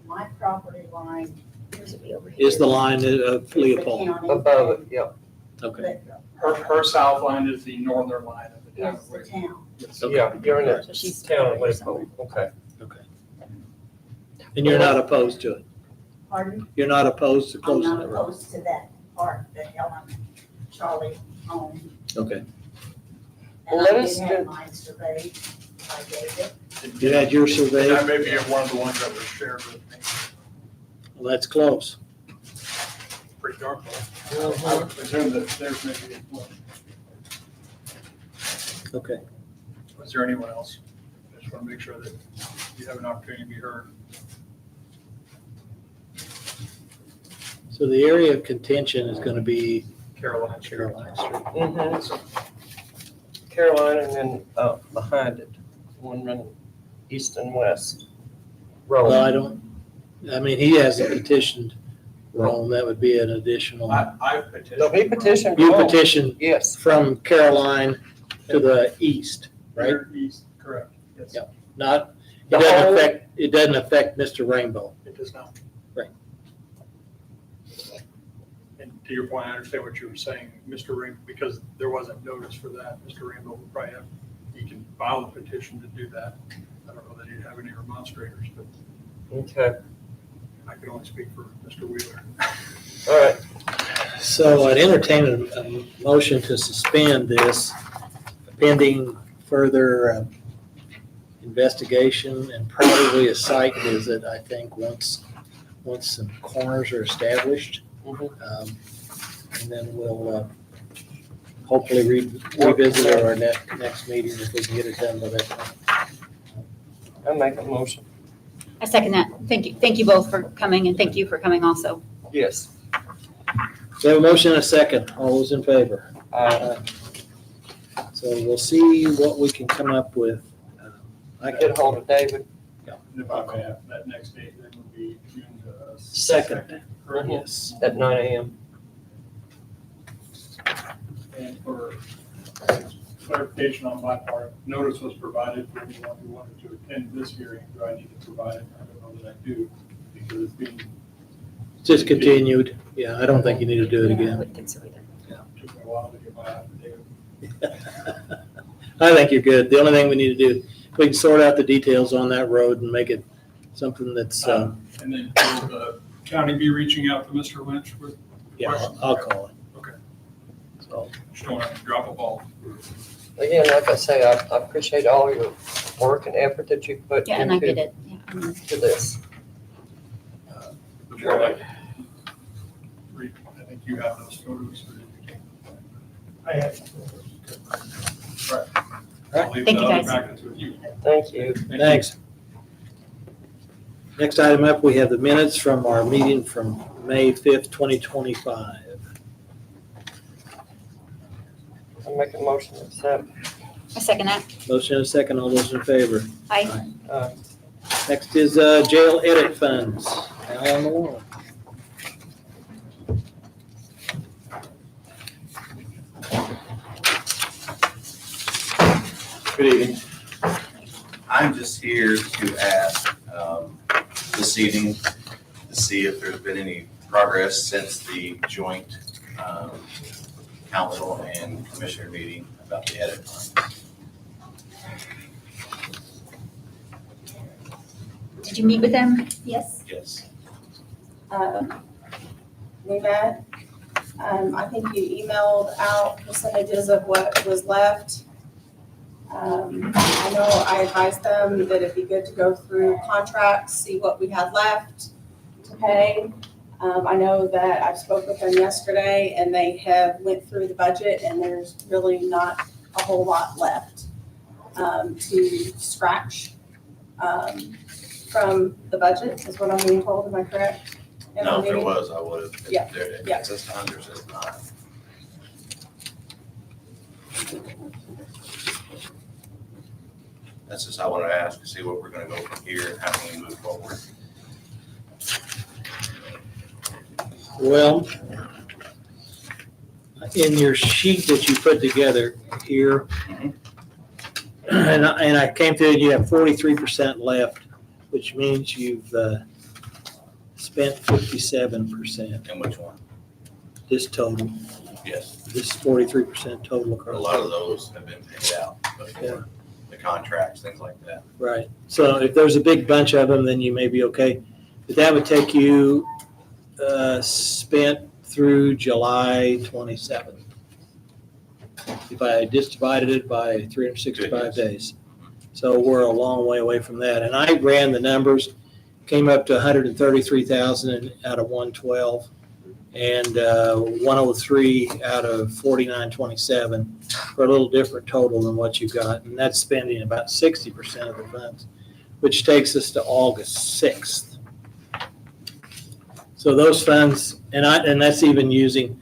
my property line Yours will be over here. Is the line of is the Leopold? county. Above it, yeah. Okay. Her south line is the northern line of the town. Is the town. Yes. Okay. Yeah, you're in So the she's town of over Leopold, okay. And you're not opposed to it? Pardon? You're not opposed to I'm closing not the road? opposed to that part that Helen and Charlie own. Okay. And Let I us did have do- mine surveyed by David. You had your survey? That may be one of the ones that was shared with me. Well, that's close. Pretty darn close. I would presume that there's maybe one. Okay. Is there anyone else? I just want to make sure that you have an opportunity to be heard. So the area of contention is going to be Caroline. Caroline Street. Caroline, and then behind it, one run east and west. Well, I mean, he hasn't petitioned Rome. That would be an additional. I've petitioned. No, he petitioned. You Rome. petitioned Yes. from Caroline to the east, right? Here, east, correct. Yes. Yep. Not, The whole- it doesn't affect Mr. Rainbow. It does not. Right. And to your point, I understand what you were saying, Mr. Rainbow, because there wasn't notice for that. Mr. Rainbow would probably have, he can file a petition to do that. I don't know that he'd have any remonstrators, but Okay, I could only speak for Mr. Wheeler. all right. So I'd entertain a motion to suspend this pending further investigation and probably a site visit, I think, once some corners are established. And then we'll hopefully revisit at our next meeting if we can get it done by that time. I'll make a motion. I second that. Thank you both for coming, and thank you for coming also. Yes. So we have a motion and a second. All those in favor? So we'll see what we can come up with. I get hold of David. And if I may have, that next date then would be June the Second. correct? Yes. At 9 a.m. And for clarification on my part, notice was provided for anyone who wanted to attend this hearing. Do I need to provide it? I don't know that I do, because it's being, Just continued. Yeah, I don't think you need to do it I again. wouldn't think so either. took me a while to get my affidavit. I think you're good. The only thing we need to do, we can sort out the details on that road and make it something that's, And then will the county be reaching out to Mr. Lynch with yeah, questions? I'll call it. Okay. So, Just don't have to drop a ball. Again, like I say, I appreciate all your work and effort that you put Yeah, and I get into it. Yeah, I mean, to this. Before I read, I think you have those photos. Or did you take them? I have. Right. Right. I'll leave Thank the you, other guys. packets with you. Thank you. thanks. Next item up, we have the minutes from our meeting from May 5th, 2025. I'm making a motion to accept. I second that. Motion and a second. All those in favor? Aye. Next is jail edit funds. Al on the wall. Good evening. I'm just here to ask this evening to see if there's been any progress since the joint council and commissioner meeting about the edit fund. Did you meet with them? Yes, Yes. we met. I think you emailed out percentages of what was left. I know I advised them that it'd be good to go through contracts, see what we had left to pay. I know that I spoke with them yesterday and they have went through the budget and there's really not a whole lot left to scratch from the budget, is what I'm being told. Am I correct? No, if there was, I would have. Yeah, If yeah. it says 100, it says not. That's just, I want to ask to see what we're going to go from here and how can we move forward. Well, in your sheet that you put together here, and I came through, and you have 43% left, which means you've spent 57%. And which one? This total, Yes. this is 43% total A across. lot of those have been paid out before, the contracts, things like that. Right. So if there's a big bunch of them, then you may be okay. But that would take you spent through July 27th. If I just divided it by 365 Goodness. days. So we're a long way away from that. And I ran the numbers came up to 133,000 out of 112, and 103 out of 4927, for a little different total than what you got, and that's spending about 60% of the funds, which takes us to August 6th. So those funds, and that's even using,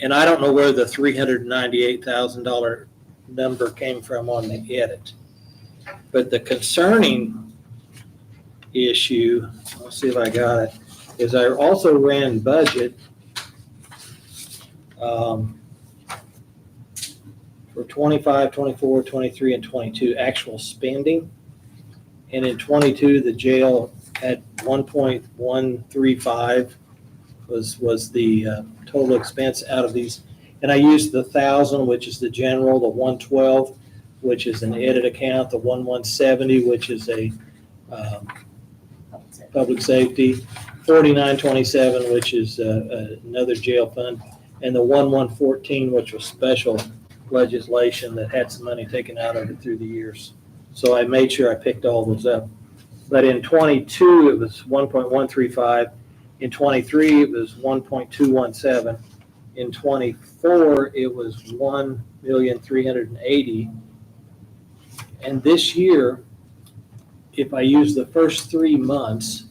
and I don't know where the $398,000 number came from on the edit, but the concerning issue, let's see if I got it, is I also ran budget for 25, 24, 23, and 22 actual spending. And in 22, the jail had 1.135 was the total expense out of these. And I used the 1,000, which is the general, the 112, which is an edit account, the 1170, which is a public safety, 4927, which is another jail fund, and the 1114, which was special legislation that had some money taken out of it through the years. So I made sure I picked all those up. But in 22, it was 1.135. In 23, it was 1.217. In 24, it was 1,380,000. And this year, if I use the first 3 months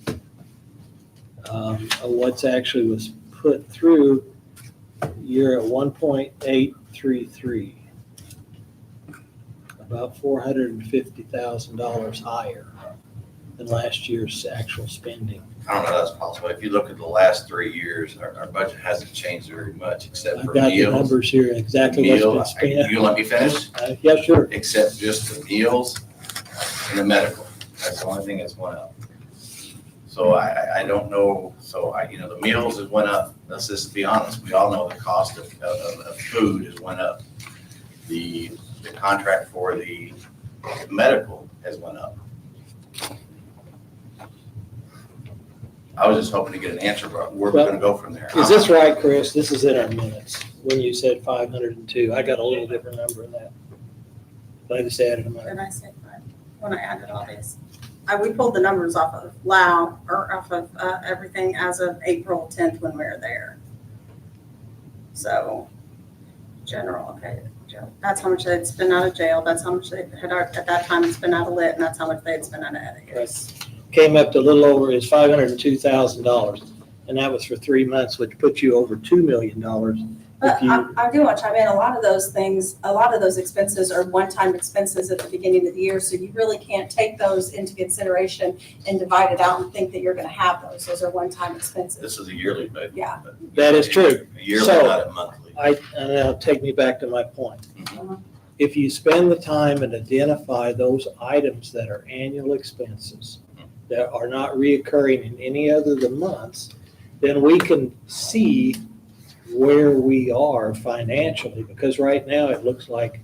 of what's actually was put through, you're at 1.833, about $450,000 higher than last year's actual spending. I don't know if that's possible. If you look at the last 3 years, our budget hasn't changed very much except I've for got the meals. numbers here, exactly what's been spent. You let me finish? Yeah, sure. Except just the meals and the medical. That's the only thing that's went up. So I don't know. So the meals has went up. Let's just be honest. We all know the cost of food has went up. The contract for the medical has went up. I was just hoping to get an answer about where we're gonna go from there. Is this right, Chris? This is in our minutes, when you said 502. I got a little different number in that. But I just added them up. And I said, when I added all these, we pulled the numbers off of LAO, or off of everything as of April 10th when we were there. So, general, okay, that's how much they'd spent out of jail, that's how much they had, at that time, spent out of lit, and that's how much they'd spent out of edit. Came up to a little over, is $502,000. And that was for 3 months, which puts you over $2 million. But I do want to chime in, a lot of those things, a lot of those expenses are one-time expenses at the beginning of the year, so you really can't take those into consideration and divide it out and think that you're gonna have those. Those are one-time expenses. This is a yearly budget. Yeah. That is true. A yearly, So, not a monthly. And that'll take me back to my point. Mhm. If you spend the time and identify those items that are annual expenses that are not reoccurring in any other of the months, then we can see where we are financially, because right now it looks like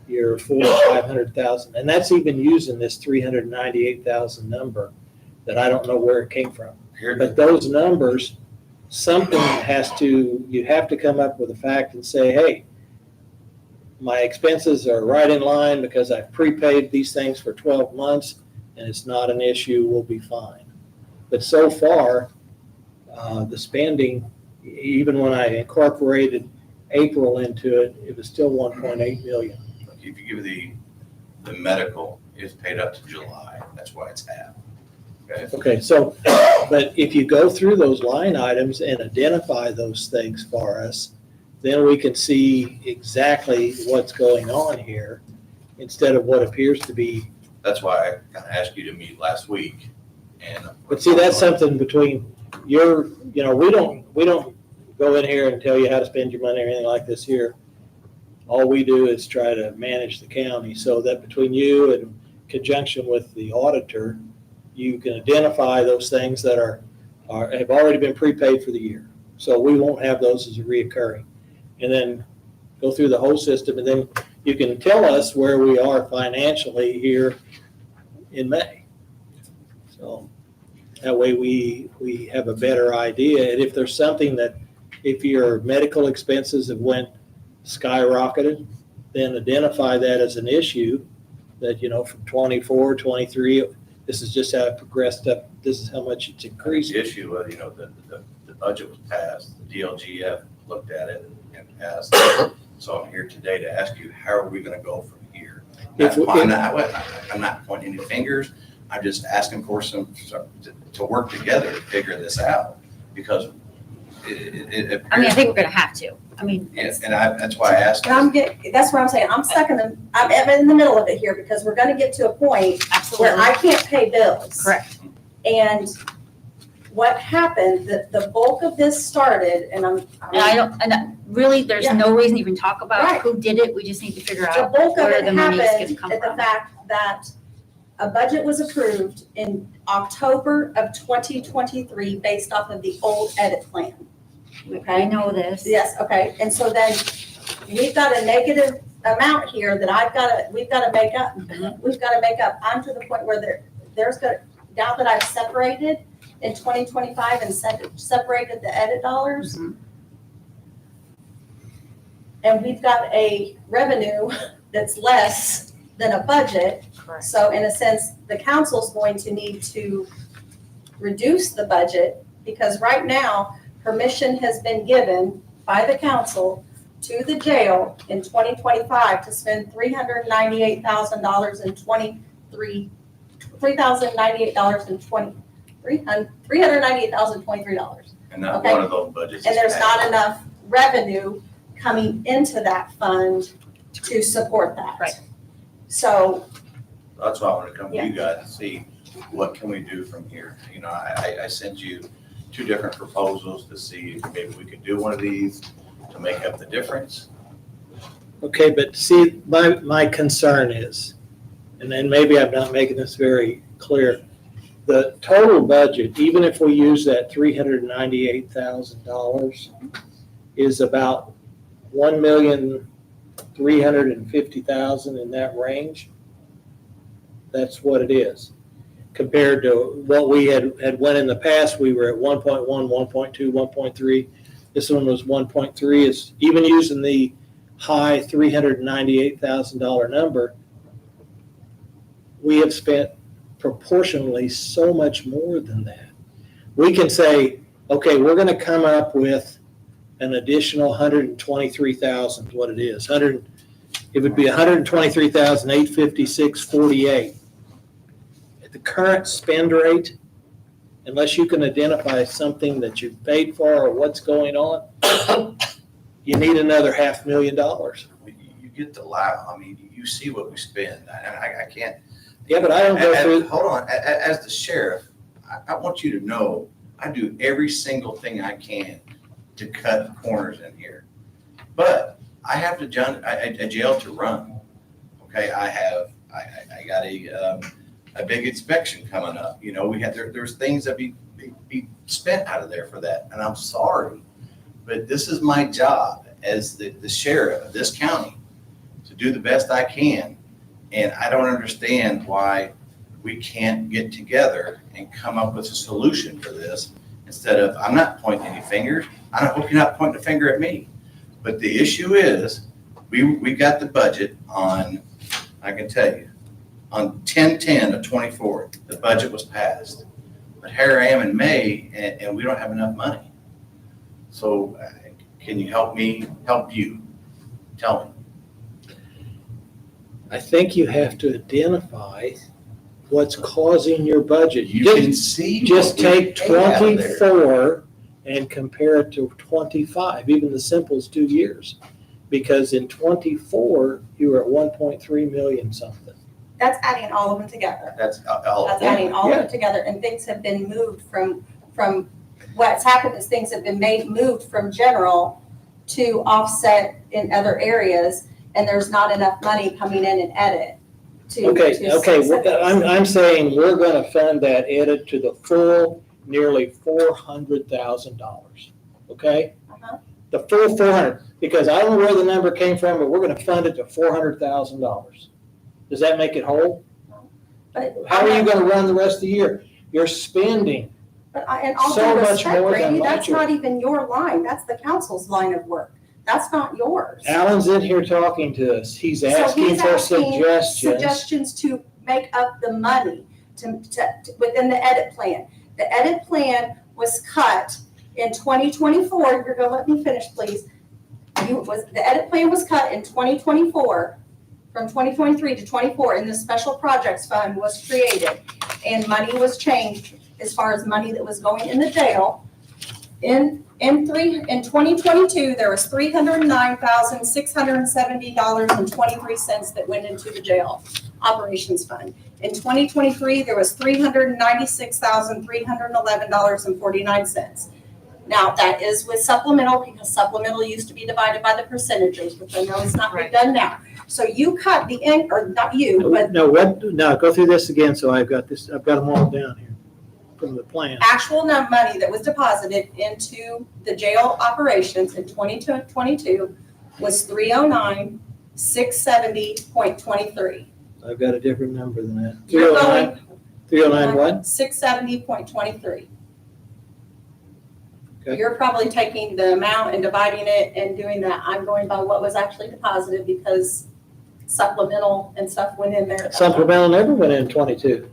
you're 400,000 or 500,000, and that's even using this 398,000 number that I don't know where it came from. But those numbers, you have to come up with a fact and say, hey, my expenses are right in line because I've prepaid these things for 12 months and it's not an issue, we'll be fine. But so far, the spending, even when I incorporated April into it, it was still 1.8 million. If you give the medical is paid up to July, that's why it's half. Okay. Okay, so, but if you go through those line items and identify those things for us, then we can see exactly what's going on here instead of what appears to be. That's why I kind of asked you to meet last week. But see, that's something between we don't go in here and tell you how to spend your money or anything like this here. All we do is try to manage the county so that between you and conjunction with the auditor, you can identify those things that have already been prepaid for the year. So we won't have those as a reoccurring. And then go through the whole system, and then you can tell us where we are financially here in May. So that way we have a better idea. And if there's something if your medical expenses have went skyrocketed, then identify that as an issue that, from 24, 23, this is just how it progressed up, this is how much it's increased. The issue was, the budget was passed, the DLGF looked at it and passed. So I'm here today to ask you, how are we gonna go from here? I'm not pointing any fingers, I'm just asking for to work together to figure this out, because it I mean, I appears, think we're gonna have to. I mean, it's- that's why I asked. That's what I'm saying, I'm in the middle of it here, because we're gonna get to a point where absolutely I can't pay bills. correct. And what happened, the bulk of this started, and Really, there's Yeah. no reason to even talk about Right. who did it. We just need to figure the out bulk of where it the money's happened gonna come at the from. fact that a budget was approved in October of 2023 based off of the old edit plan. I Okay? know this. Yes, okay, and so then we've got a negative amount here that we've gotta make up. We've gotta make up. I'm to the point where now that I've separated in 2025 and separated the edit dollars, Mhm. and we've got a revenue that's less than a budget. Correct. So in a sense, the council's going to need to reduce the budget, because right now, permission has been given by the council to the jail in 2025 to spend $398,000 in $398,023. And not Okay. one of those budgets. And is there's passed. not enough revenue coming into that fund to support that. Right. So, That's why I want to come to Yeah. you guys and see what can we do from here. I sent you 2 different proposals to see if maybe we could do one of these to make up the difference. Okay, but see, my concern is, and then maybe I'm not making this very clear, the total budget, even if we use that $398,000, is about $1,350,000 in that range. That's what it is. Compared to what we had went in the past, we were at 1.1, 1.2, 1.3. This one was 1.3. Is even using the high $398,000 number, we have spent proportionally so much more than that. We can say, okay, we're going to come up with an additional 123,000, what it is. It would be 123,856.48. At the current spend rate, unless you can identify something that you've paid for or what's going on, you need another $500,000. You get the I mean, you see what we spend, and I can't. Yeah, but I don't go through. Hold on, as the sheriff, I want you to know, I do every single thing I can to cut corners in here. But I have a jail to run, okay? I got a big inspection coming up, there's things that be spent out of there for that, and I'm sorry. But this is my job as the sheriff of this county, to do the best I can. And I don't understand why we can't get together and come up with a solution for this, instead of, I'm not pointing any fingers. I hope you're not pointing a finger at me. But the issue is, we got the budget on, I can tell you, on 10/10 of 24, the budget was passed. But here I am in May, and we don't have enough money. So can you help me, help you? Tell me. I think you have to identify what's causing your budget. You can see. Just what we take pay out of there. 24 and compare it to 25, even the simplest 2 years. Because in 24, you were at 1.3 million something. that's adding all of them together. That's all. That's adding all of them together, and things have been moved from what's happened is things have been moved from general to offset in other areas, and there's not enough money coming in and edit to. Okay, to I'm saying we're gonna fund that edit to the full nearly $400,000, okay? Uh-huh. The full 400, because I don't know where the number came from, but we're gonna fund it to $400,000. Does that make it whole? But How are you gonna run the rest of the year? You're spending, and all so due much respect, more than Randy, what that's you- not even your line, that's the council's line of work. That's not yours. Alan's in here talking to us, he's So asking he's for asking suggestions. Suggestions to make up the money, within the edit plan. The edit plan was cut in 2024. You're gonna let me finish, please. The edit plan was cut in 2024, from 2023 to 24, and the special projects fund was created. And money was changed as far as money that was going in the jail. In 2022, there was $309,670.23 that went into the jail operations fund. In 2023, there was $396,311.49. Now, that is with supplemental, because supplemental used to be divided by the percentages, which I know is not being done now. So you cut the or not you, but No, go through this again, so I've got them all down here from the plan. actual money that was deposited into the jail operations in 2022 was $309,670.23. I've got a different number than that. You're going 309 what? 670.23. Okay. You're probably taking the amount and dividing it and doing that. I'm going by what was actually deposited because supplemental and stuff went in there. Supplemental never went in 22.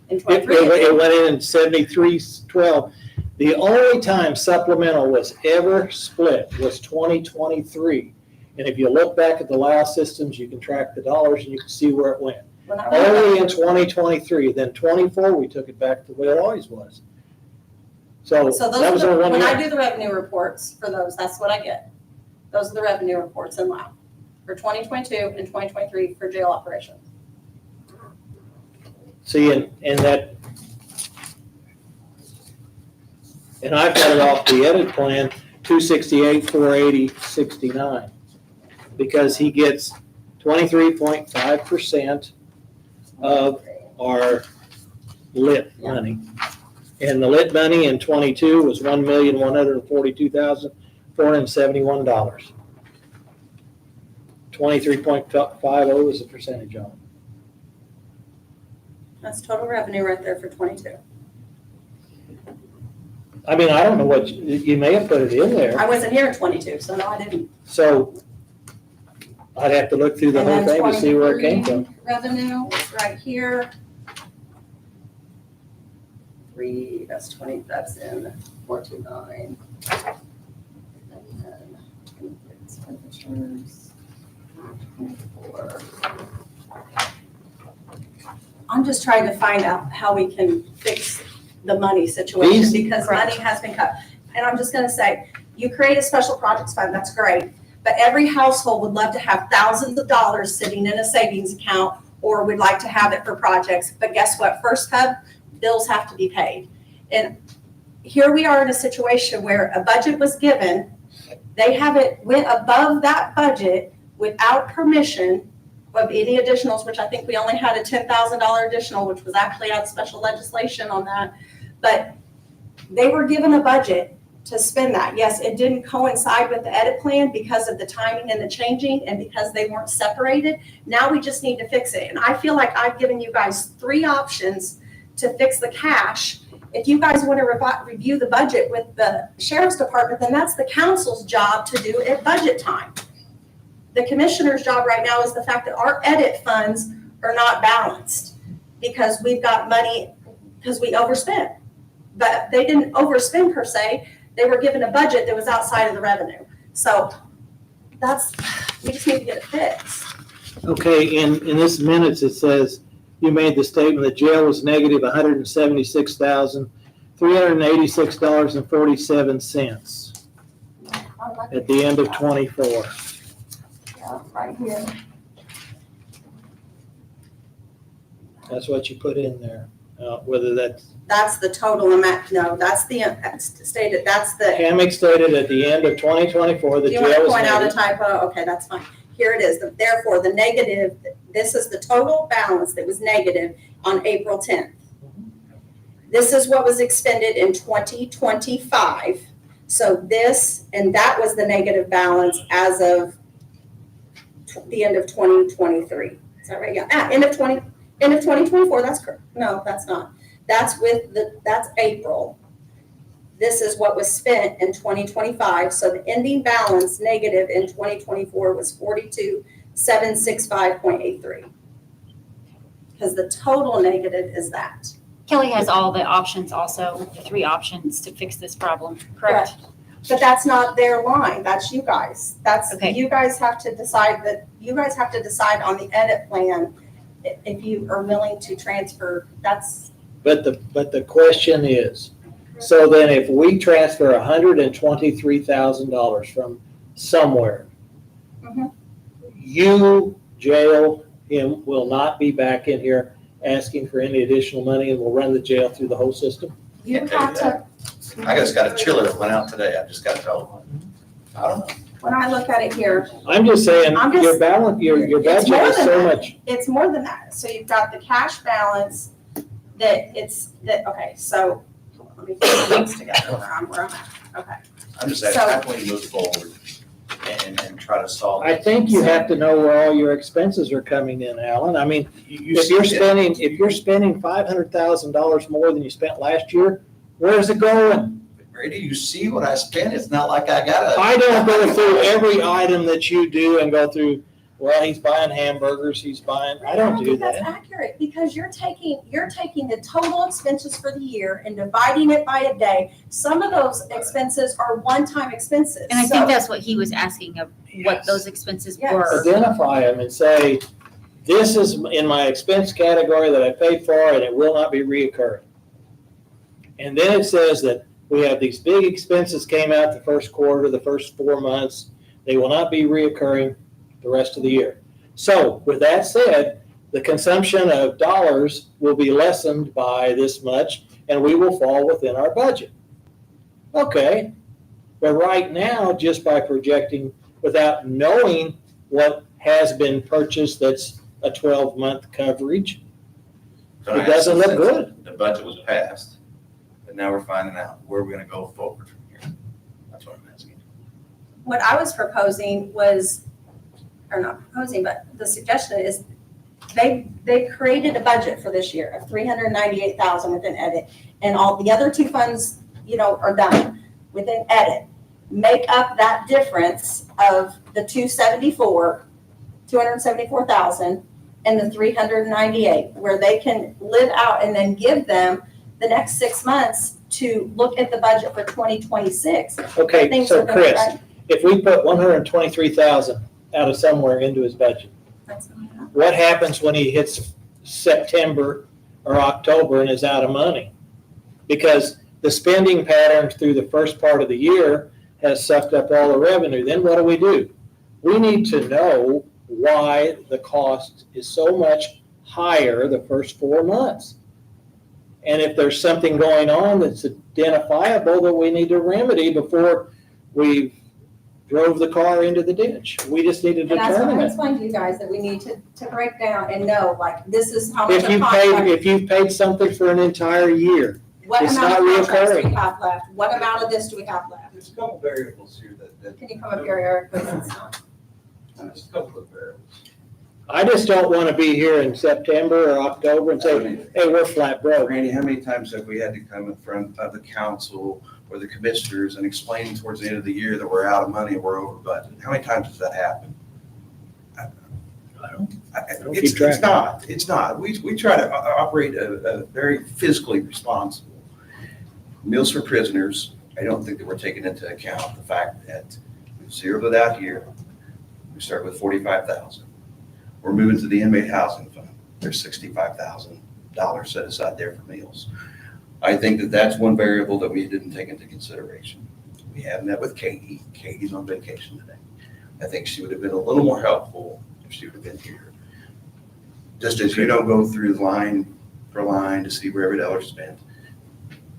In It 23. it went in 7312. The only time supplemental was ever split was 2023. And if you look back at the last systems, you can track the dollars and you can see where it went. When I Only in 2023, then 24, we took it back to the way it always was. So So that those was are our the, 1 when I year. do the revenue reports for those, that's what I get. Those are the revenue reports in LAO for 2022 and 2023 for jail operations. See, and that, and I've got it off the edit plan, 268, 480, 69. Because he gets 23.5% of our lit money. And the lit money in 22 was $1,142,471. 23.50 is the percentage on it. That's total revenue right there for 22. I mean, I don't know what, you may have put it in there, I wasn't here in 22, so no, I didn't. so I'd have to look through the And whole then thing to see where it came 23 from. Revenue is right here. That's 20, that's in 429. And then expenditures, 24. I'm just trying to find out how we can fix the money situation because money has been cut. And I'm just gonna say, you create a special projects fund, that's great. But every household would love to have thousands of dollars sitting in a savings account or would like to have it for projects. But guess what? First come, bills have to be paid. And here we are in a situation where a budget was given, they went above that budget without permission of any additionals, which I think we only had a $10,000 additional, which was actually out of special legislation on that. But they were given a budget to spend that. Yes, it didn't coincide with the edit plan because of the timing and the changing and because they weren't separated. Now we just need to fix it. And I feel like I've given you guys 3 options to fix the cash. If you guys want to review the budget with the sheriff's department, then that's the council's job to do at budget time. The commissioner's job right now is the fact that our edit funds are not balanced because we've got money, because we overspent. But they didn't overspend per se. They were given a budget that was outside of the revenue. So we just need to get it fixed. Okay, in this minutes, it says, you made the statement that jail was negative $176,386.47 at the end of 24. Yeah, right here. That's what you put in there. Whether That's the total amount. No, that's stated, that's the. Hammock stated at the end of 2024, the Do you jail want to was point out a negative. typo? Okay, that's fine. Here it is. Therefore, the negative, this is the total balance that was negative on April 10th. This is what was expended in 2025. So this, and that was the negative balance as of the end of 2023. Is that right? Yeah, end of 2024, that's correct. No, that's not. That's April. This is what was spent in 2025. So the ending balance negative in 2024 was 42,765.83. because the total negative is that. Kelly has all the options also, the 3 options to fix this problem, correct? But that's not their line, that's you guys. Okay. You guys have to decide on the edit plan if you are willing to transfer, that's. But the question is, so then if we transfer $123,000 from somewhere, Mhm. you, jail, him, will not be back in here asking for any additional money and will run the jail through the whole system? You Can't tell have you to, that. I just got a chiller that went out today. I just got told. I don't know. when I look at it here, I'm just saying, I'm just- your balance, your It's budget more is than so that. much. it's more than that. So you've got the cash balance okay, so let me put things together where I'm at. Okay. I'm just saying, So- how can we move forward and try to solve I it? think you have to know where all your expenses are coming in, Alan. I mean, You if you're see it. spending $500,000 more than you spent last year, where's it going? Brady, you see what I spent? It's not like I got a. I don't go through every item that you do and go through, well, he's buying hamburgers, I don't do think that's that. accurate, because you're taking the total expenses for the year and dividing it by a day. Some of those expenses are one-time expenses. And I So- think that's what he was asking of what Yes. those expenses Yes. were. Identify them and say, this is in my expense category that I paid for and it will not be reoccurring. And then it says that we have these big expenses came out the first quarter, the first 4 months. They will not be reoccurring the rest of the year. So with that said, the consumption of dollars will be lessened by this much and we will fall within our budget. Okay, but right now, just by projecting without knowing what has been purchased that's a 12-month coverage, So it doesn't look since good. The budget was passed, but now we're finding out where we're gonna go forward from here. That's what I'm asking. What I was proposing was, or not proposing, but the suggestion is they created a budget for this year of $398,000 within edit, and all the other 2 funds, are done within edit. Make up that difference of the 274,000 and the 398, where they can live out, and then give them the next 6 months to look at the budget for 2026. Okay, Things so are gonna- Chris, if we put 123,000 out of somewhere into his budget, That's gonna happen. what happens when he hits September or October and is out of money? Because the spending pattern through the first part of the year has sucked up all the revenue. Then what do? We need to know why the cost is so much higher the first 4 months. And if there's something going on that's identifiable that we need to remedy before we drove the car into the ditch. We just need to And that's what determine I'm it. explaining to you guys, that we need to break down and know, like, this is how much If a you've contract, paid something for an entire year, what it's amount of not contracts do we reoccurring. have left? What amount of this do we have left? There's a couple variables here that, Can you come up here, Eric, please? there's a couple of variables. I just don't want to be here in September or October and say, hey, we're flat broke. Randy, how many times have we had to come in front of the council or the commissioners and explain towards the end of the year that we're out of money and we're over budget? How many times does that happen? I don't keep It's track. it's not. We try to operate a very fiscally responsible. Meals for prisoners, I don't think that we're taking into account the fact that we've zeroed it out here. We start with 45,000. We're moving to the inmate housing fund. There's $65,000 set aside there for meals. I think that that's one variable that we didn't take into consideration. We have met with Katie. Katie's on vacation today. I think she would have been a little more helpful if she would have been here. Just as you don't go through line for line to see where every dollar is spent,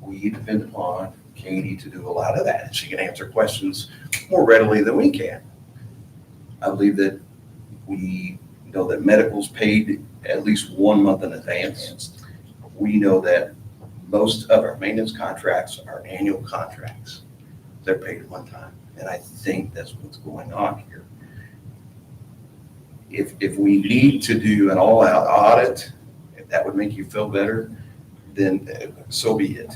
we depend upon Katie to do a lot of that. She can answer questions more readily than we can. I believe that we know that medical's paid at least 1 month in advance. We know that most of our maintenance contracts are annual contracts. They're paid at one time. And I think that's what's going on here. If we need to do an all-out audit, if that would make you feel better, then so be it.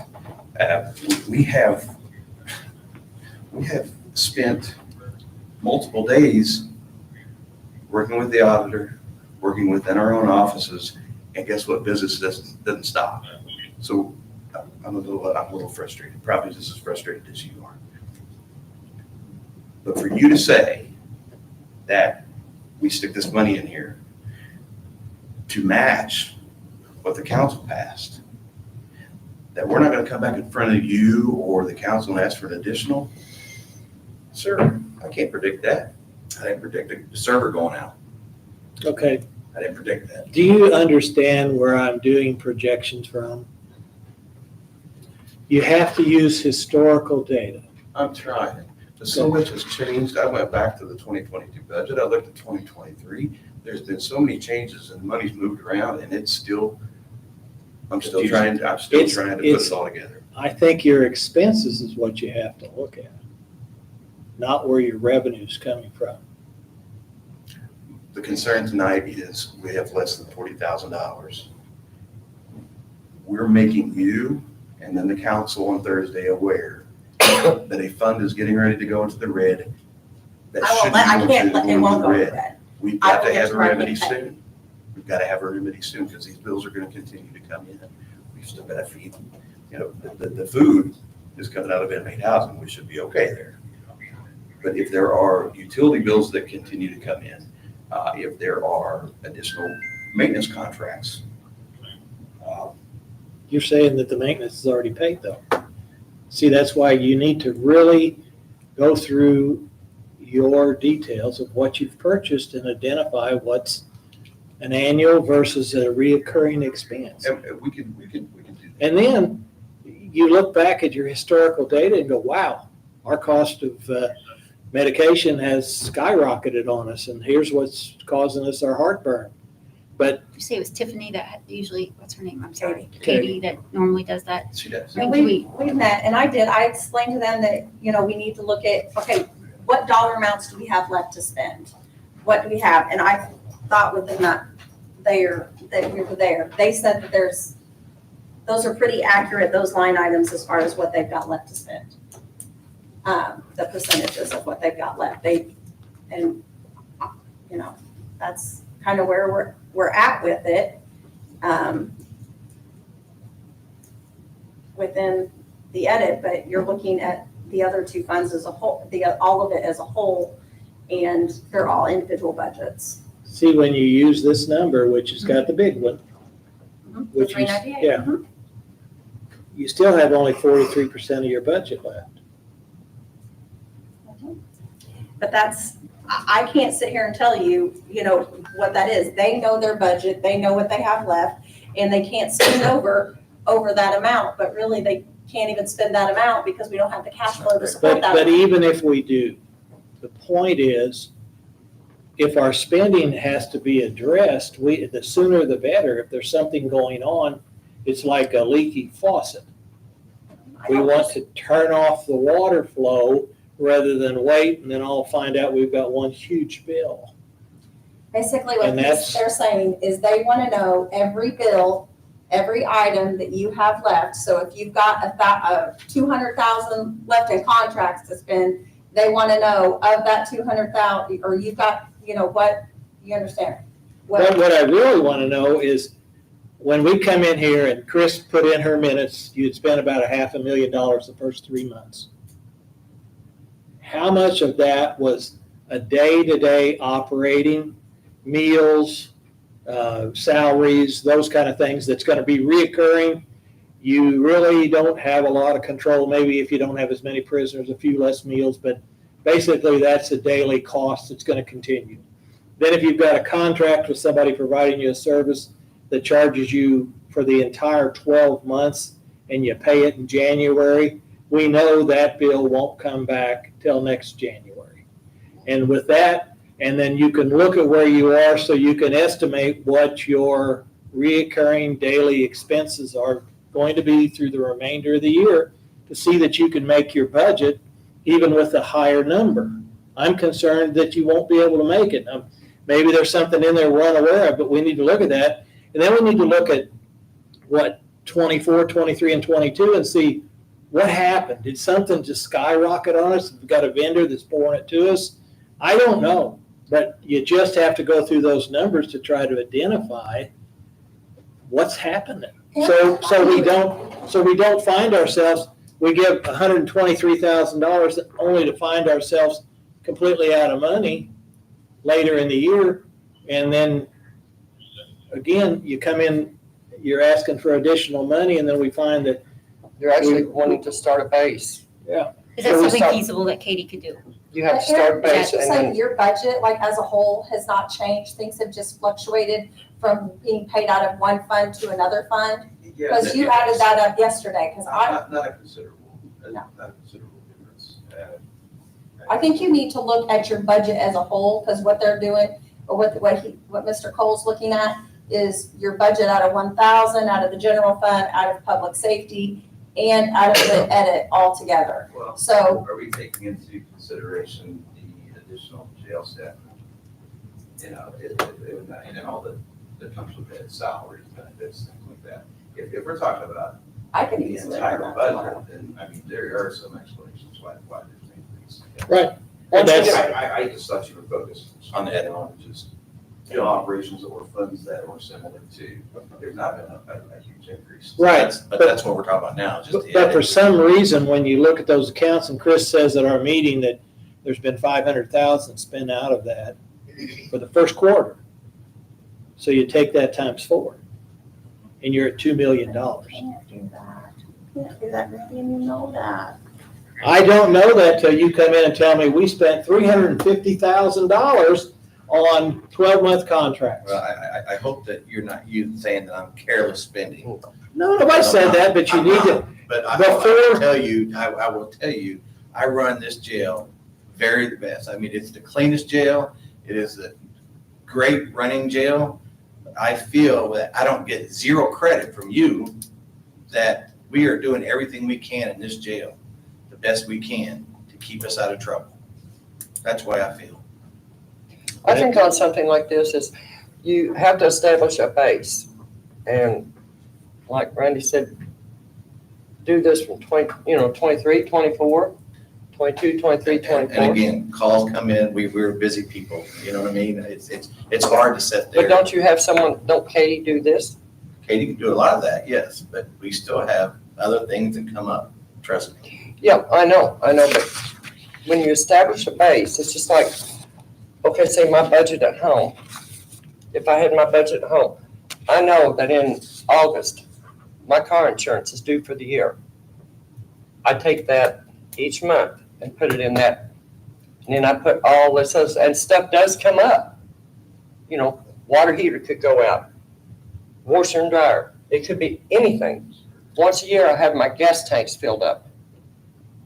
We have spent multiple days working with the auditor, working within our own offices, And guess what? Business doesn't stop. So I'm a little frustrated, probably just as frustrated as you are. But for you to say that we stick this money in here to match what the council passed, that we're not gonna come back in front of you or the council and ask for an additional, sir, I can't predict that. I didn't predict the server going out. Okay, I didn't predict that. do you understand where I'm doing projections from? You have to use historical data. I'm trying, but so much has changed. I went back to the 2022 budget. I looked at 2023. There's been so many changes and money's moved around and it's still, I'm still trying to put it all together. I think your expenses is what you have to look at, not where your revenue's coming from. The concern tonight is we have less than $40,000. We're making you and then the council on Thursday aware that a fund is getting ready to go into the red. That should be going to the red. We've got to have a remedy soon. We've got to have a remedy soon because these bills are going to continue to come in. We've still got to feed, the food is coming out of inmate housing. We should be okay there. But if there are utility bills that continue to come in, if there are additional maintenance contracts. You're saying that the maintenance is already paid though. See, that's why you need to really go through your details of what you've purchased and identify what's an annual versus a reoccurring expense. And we can do that. And then you look back at your historical data and go, wow, our cost of medication has skyrocketed on us and here's what's causing us our heartburn. But You say it was Tiffany that usually, what's her name? I'm sorry. Katie. Katie that normally does that. She does. When And do we met, and I explained to them that, we need to look at, okay, what dollar amounts do we have left to spend? What do we have? And I thought within that we were there, they said that those are pretty accurate, those line items as far as what they've got left to spend. The percentages of what they've got left. That's kind of where we're at with it. Within the edit, but you're looking at the other two funds as a whole, all of it as a whole, and they're all individual budgets. see, when you use this number, which has got the big one, which is, 398. yeah, you still have only 43% of your budget left. But I can't sit here and tell you, what that is. They know their budget, they know what they have left, and they can't spend over that amount, but really they can't even spend that amount because we don't have the cash flow to support that. But even if we do, the point is, if our spending has to be addressed, the sooner the better. If there's something going on, it's like a leaky faucet. We want to turn off the water flow rather than wait and then all find out we've got one huge bill. Basically, what And that's- they're saying is they want to know every bill, every item that you have left. So if you've got a 200,000 left in contracts to spend, they want to know of that 200,000, or you've got, what, you understand? But what I really want to know is, when we come in here and Chris put in her minutes, you'd spent about $500,000 the first 3 months. How much of that was a day-to-day operating, meals, salaries, those kind of things that's going to be reoccurring? You really don't have a lot of control, maybe if you don't have as many prisoners, a few less meals, but basically that's a daily cost that's going to continue. Then if you've got a contract with somebody providing you a service that charges you for the entire 12 months and you pay it in January, we know that bill won't come back till next January. And with that, and then you can look at where you are so you can estimate what your reoccurring daily expenses are going to be through the remainder of the year to see that you can make your budget even with a higher number. I'm concerned that you won't be able to make it. Now, maybe there's something in there we're unaware of, but we need to look at that. And then we need to look at what 24, 23, and 22 and see what happened. Did something just skyrocket on us? We've got a vendor that's pouring it to us. I don't know, but you just have to go through those numbers to try to identify what's happening? So we don't find ourselves, we give $123,000 only to find ourselves completely out of money later in the year. And then again, you come in, you're asking for additional money, and then we find that, You're actually wanting to start a base. yeah. Is that So we something start- feasible that Katie could do? You have to But start a Erin, base just and like then, your budget, like as a whole, has not changed. Things have just fluctuated from being paid out of one fund to another fund. Because you added that up yesterday, because Not a considerable, No. not a considerable difference. I think you need to look at your budget as a whole, because what they're doing, or what Mr. Cole's looking at is your budget out of 1,000, out of the general fund, out of public safety, and out of the edit altogether. Well, So, are we taking into consideration the additional jail staff? You know, and all that comes with it, salaries, benefits, things like that. If we're talking about I can the easily. entire budget, then, I mean, there are some explanations why there's an increase. Right. Once we That's, get- I just thought you were focused on the head on just, operations or funds that were similar to, there's not been a huge increase. right. But that's what we're talking about now, just. the But for edit. some reason, when you look at those accounts, and Chris says at our meeting that there's been 500,000 spent out of that for the first quarter. So you take that times 4, and you're at $2 million. Can't do that. Can't do that, Randy, and you know that. I don't know that till you come in and tell me we spent $350,000 on 12-month contracts. Well, I hope that you're not you saying that I'm careless spending. No, nobody said that, but you need to, But I Before- will tell you, I will tell you, I run this jail very the best. I mean, it's the cleanest jail. It is a great running jail. I feel that I don't get zero credit from you that we are doing everything we can in this jail, the best we can to keep us out of trouble. That's why I feel. I think on something like this is you have to establish a base. And like Randy said, do this from 23, 24, 22, 23, 24. And again, calls come in, we're busy people, you know what I mean? It's hard to sit there. But don't you have someone, don't Katie do this? Katie can do a lot of that, yes, but we still have other things that come up, trust me. Yeah, I know, but when you establish a base, it's just like, okay, say my budget at home. If I had my budget at home, I know that in August, my car insurance is due for the year. I take that each month and put it in that. And then I put all this, and stuff does come up. You know, water heater could go out, washer and dryer, it could be anything. Once a year, I have my gas tanks filled up.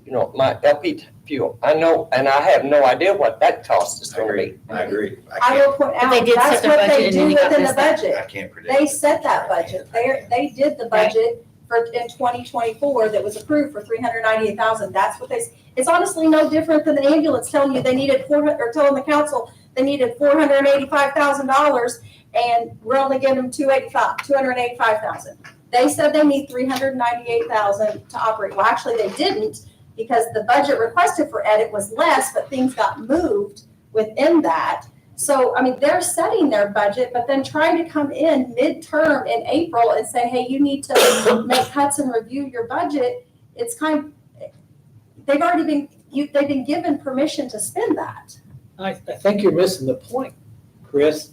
You know, my LP fuel, I know, and I have no idea what that cost is I gonna agree, be. I agree. I will point But they out, did that's set their what budget they and do then it got within the messed up. budget. I can't predict. They set that budget. They did the budget for, in 2024 that was approved for 398,000. That's what it's honestly no different than the ambulance telling you they needed or telling the council they needed $485,000 and we're only giving them 285,000. They said they need 398,000 to operate. Well, actually they didn't, because the budget requested for edit was less, but things got moved within that. So, I mean, they're setting their budget, but then trying to come in midterm in April and say, hey, you need to make cuts and review your budget. It's they've already been given permission to spend that. I think you're missing the point, Chris.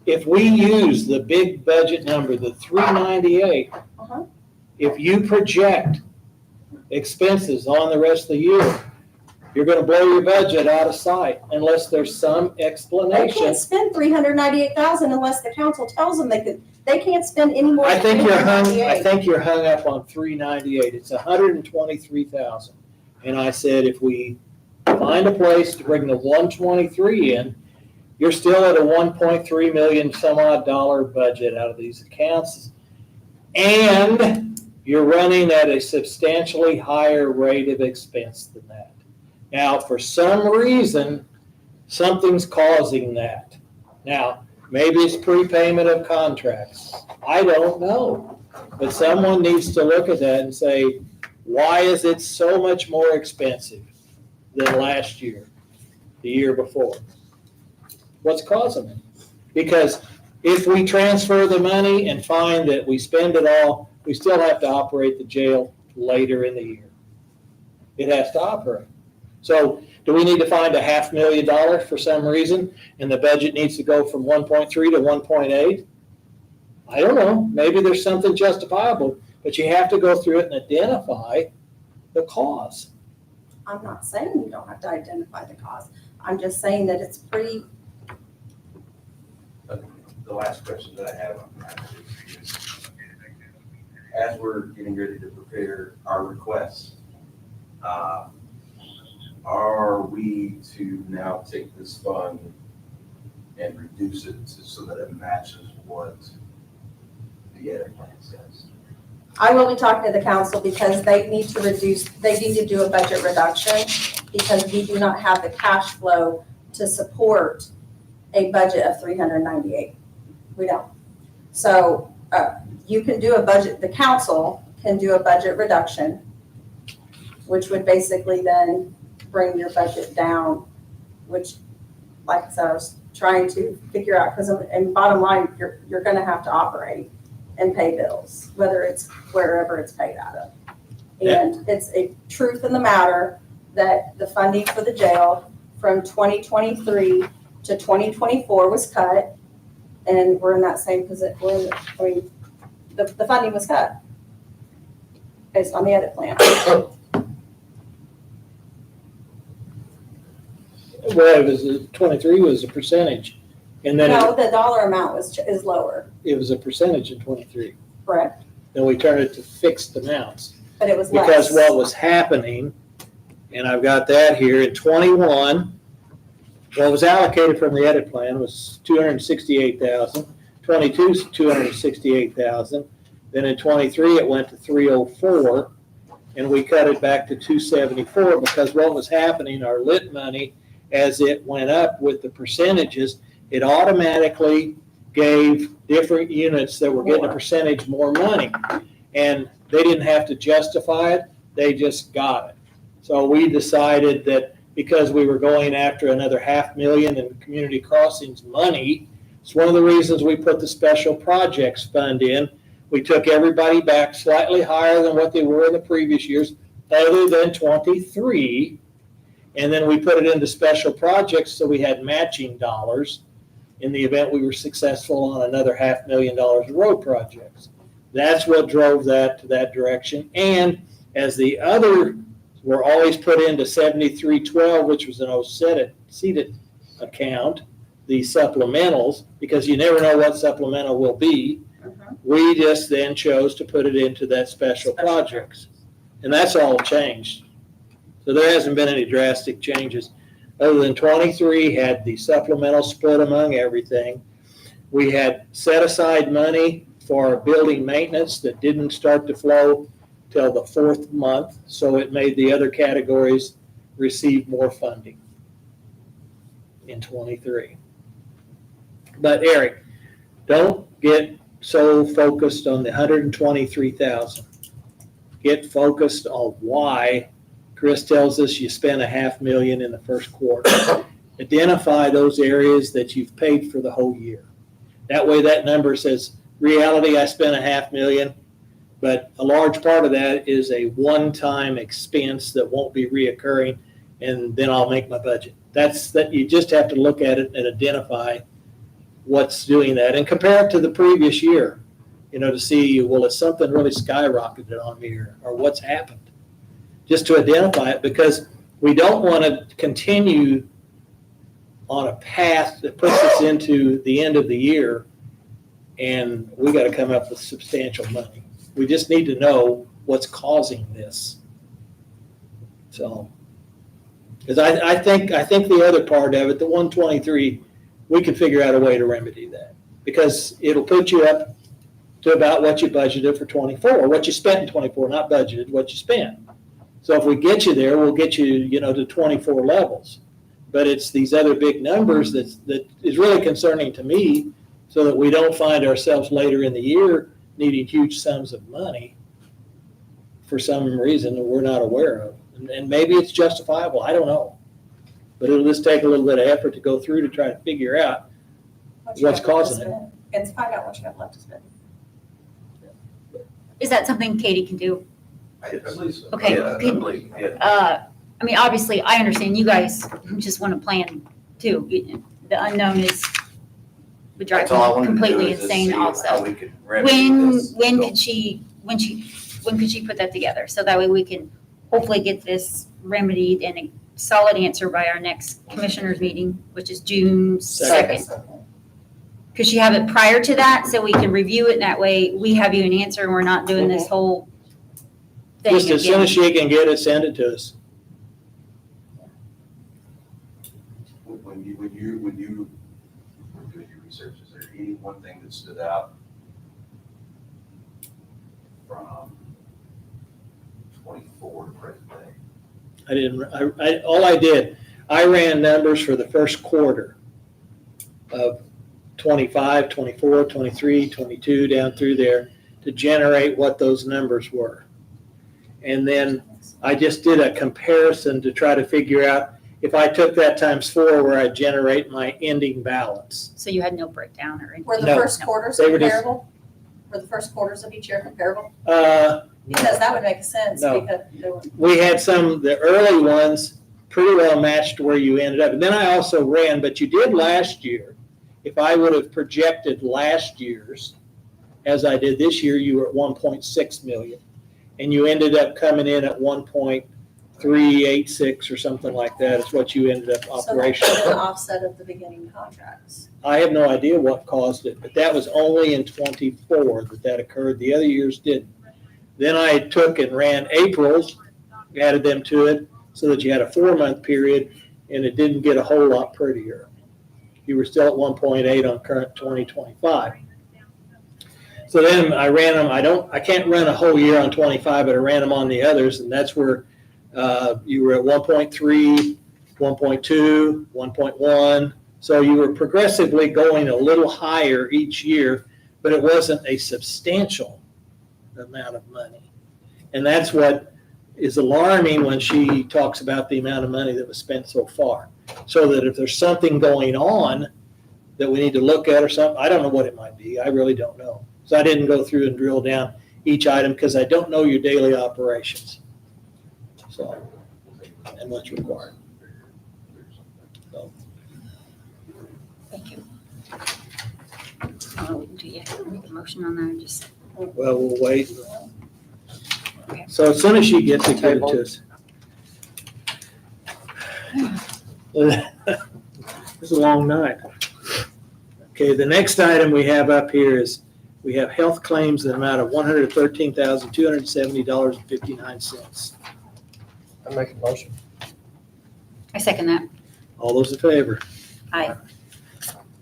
If we use the big budget number, the 398, Uh-huh. if you project expenses on the rest of the year, you're gonna blow your budget out of sight unless there's some They explanation. can't spend 398,000 unless the council tells them they could. They can't spend any more. I than think you're hung 398. up on 398. It's 123,000. And I said, if we find a place to bring the 123 in, you're still at a 1.3 million some odd dollar budget out of these accounts. And you're running at a substantially higher rate of expense than that. Now, for some reason, something's causing that. Now, maybe it's prepayment of contracts. I don't know. But someone needs to look at that and say, why is it so much more expensive than last year, the year before? What's causing it? Because if we transfer the money and find that we spend it all, we still have to operate the jail later in the year. It has to operate. So do we need to find $500,000 for some reason, and the budget needs to go from 1.3 to 1.8? I don't know. Maybe there's something justifiable, but you have to go through it and identify the cause. I'm not saying you don't have to identify the cause. I'm just saying that it's pretty, The last question that I have on that is, as we're getting ready to prepare our requests, are we to now take this fund and reduce it so that it matches what the edit plan says? I will be talking to the council because they need to do a budget reduction because we do not have the cash flow to support a budget of 398. We don't. So you can do a budget, the council can do a budget reduction, which would basically then bring your budget down, which, like I said, I was trying to figure out, because in bottom line, you're gonna have to operate and pay bills, whether it's wherever it's paid out of. And it's a truth in the matter that the funding for the jail from 2023 to 2024 was cut, and we're in that same position. I mean, the funding was cut based on the edit plan. Well, it was 23 was a percentage, and then No, the dollar amount is lower, it was a percentage in 23. correct? Then we turned it to fixed amounts. But it was less. Because what was happening, and I've got that here, in 21, what was allocated from the edit plan was 268,000, 22 is 268,000, then in 23 it went to 304, and we cut it back to 274 because what was happening, our lit money, as it went up with the percentages, it automatically gave different units that were getting a percentage more money. And they didn't have to justify it, they just got it. So we decided that because we were going after another $500,000 in community crossings money, it's one of the reasons we put the special projects fund in. We took everybody back slightly higher than what they were in the previous years, other than 23. And then we put it into special projects so we had matching dollars in the event we were successful on another $500,000 of road projects. That's what drove that to that direction. And as the other were always put into 7312, which was an seated account, the supplementals, because you never know what supplemental will be, we just then chose to put it into that special projects. And that's all changed. So there hasn't been any drastic changes. Other than 23 had the supplemental split among everything. We had set aside money for building maintenance that didn't start to flow till the 4th month, so it made the other categories receive more funding in 23. But Eric, don't get so focused on the 123,000. Get focused on why Chris tells us you spent $500,000 in the first quarter. Identify those areas that you've paid for the whole year. That way that number says, reality, I spent $500,000, but a large part of that is a one-time expense that won't be reoccurring, and then I'll make my budget. That's that. You just have to look at it and identify what's doing that and compare it to the previous year, to see, well, is something really skyrocketed on me or what's happened? Just to identify it, because we don't want to continue on a path that puts us into the end of the year and we got to come up with substantial money. We just need to know what's causing this. So, because I think the other part of it, the 123, we can figure out a way to remedy that, because it'll put you up to about what you budgeted for 24, what you spent in 24, not budgeted, what you spent. So if we get you there, we'll get you, to 24 levels. But it's these other big numbers that is really concerning to me, so that we don't find ourselves later in the year needing huge sums of money for some reason that we're not aware of. And maybe it's justifiable, I don't know. But it'll just take a little bit of effort to go through to try to figure out what's causing it. and find out what you have left to spend. Is that something Katie can do? I believe so. Okay, Yeah, I good. believe, yeah. I mean, obviously, I understand you guys just want to plan too. The unknown would drive That's all I me wanted to do completely is just insane see how also. we could remedy this. When So, could she put that together? So that way we can hopefully get this remedied and a solid answer by our next commissioners meeting, which is June 2nd. Could she have it prior to that so we can review it and that way we have you an answer and we're not doing this whole thing Just as soon again? as she can get it, send it to us. When you were doing your research, is there any one thing that stood out from 24 to present day? All I did, I ran numbers for the first quarter of 25, 24, 23, 22, down through there to generate what those numbers were. And then I just did a comparison to try to figure out if I took that times 4 where I generate my ending balance. So you had no breakdown or anything? Were the No. first quarters They were just- comparable? Were the first quarters of each year comparable? Because that would make sense, No. because they were. We had the early ones pretty well matched where you ended up. And then I also ran, but you did last year. If I would have projected last year's, as I did this year, you were at 1.6 million. And you ended up coming in at 1.386 or something like that is what you ended up So that's operational. an offset of the beginning contracts. I have no idea what caused it, but that was only in 24 that occurred. The other years didn't. Then I took and ran April's, added them to it so that you had a 4-month period and it didn't get a whole lot prettier. You were still at 1.8 on current 2025. So then I ran them. I can't run a whole year on 25, but I ran them on the others, and that's where you were at 1.3, 1.2, 1.1. So you were progressively going a little higher each year, but it wasn't a substantial amount of money. And that's what is alarming when she talks about the amount of money that was spent so far. So that if there's something going on that we need to look at or something, I don't know what it might be. I really don't know. So I didn't go through and drill down each item because I don't know your daily operations. So, and what's required. So, Thank you. Oh, do you have to make a motion on that or just? well, we'll wait. So as soon as she gets it, give it to us. It's a long night. Okay, the next item we have up here is we have health claims in the amount of $113,270.59. I make a motion. I second that. All those in favor? Aye.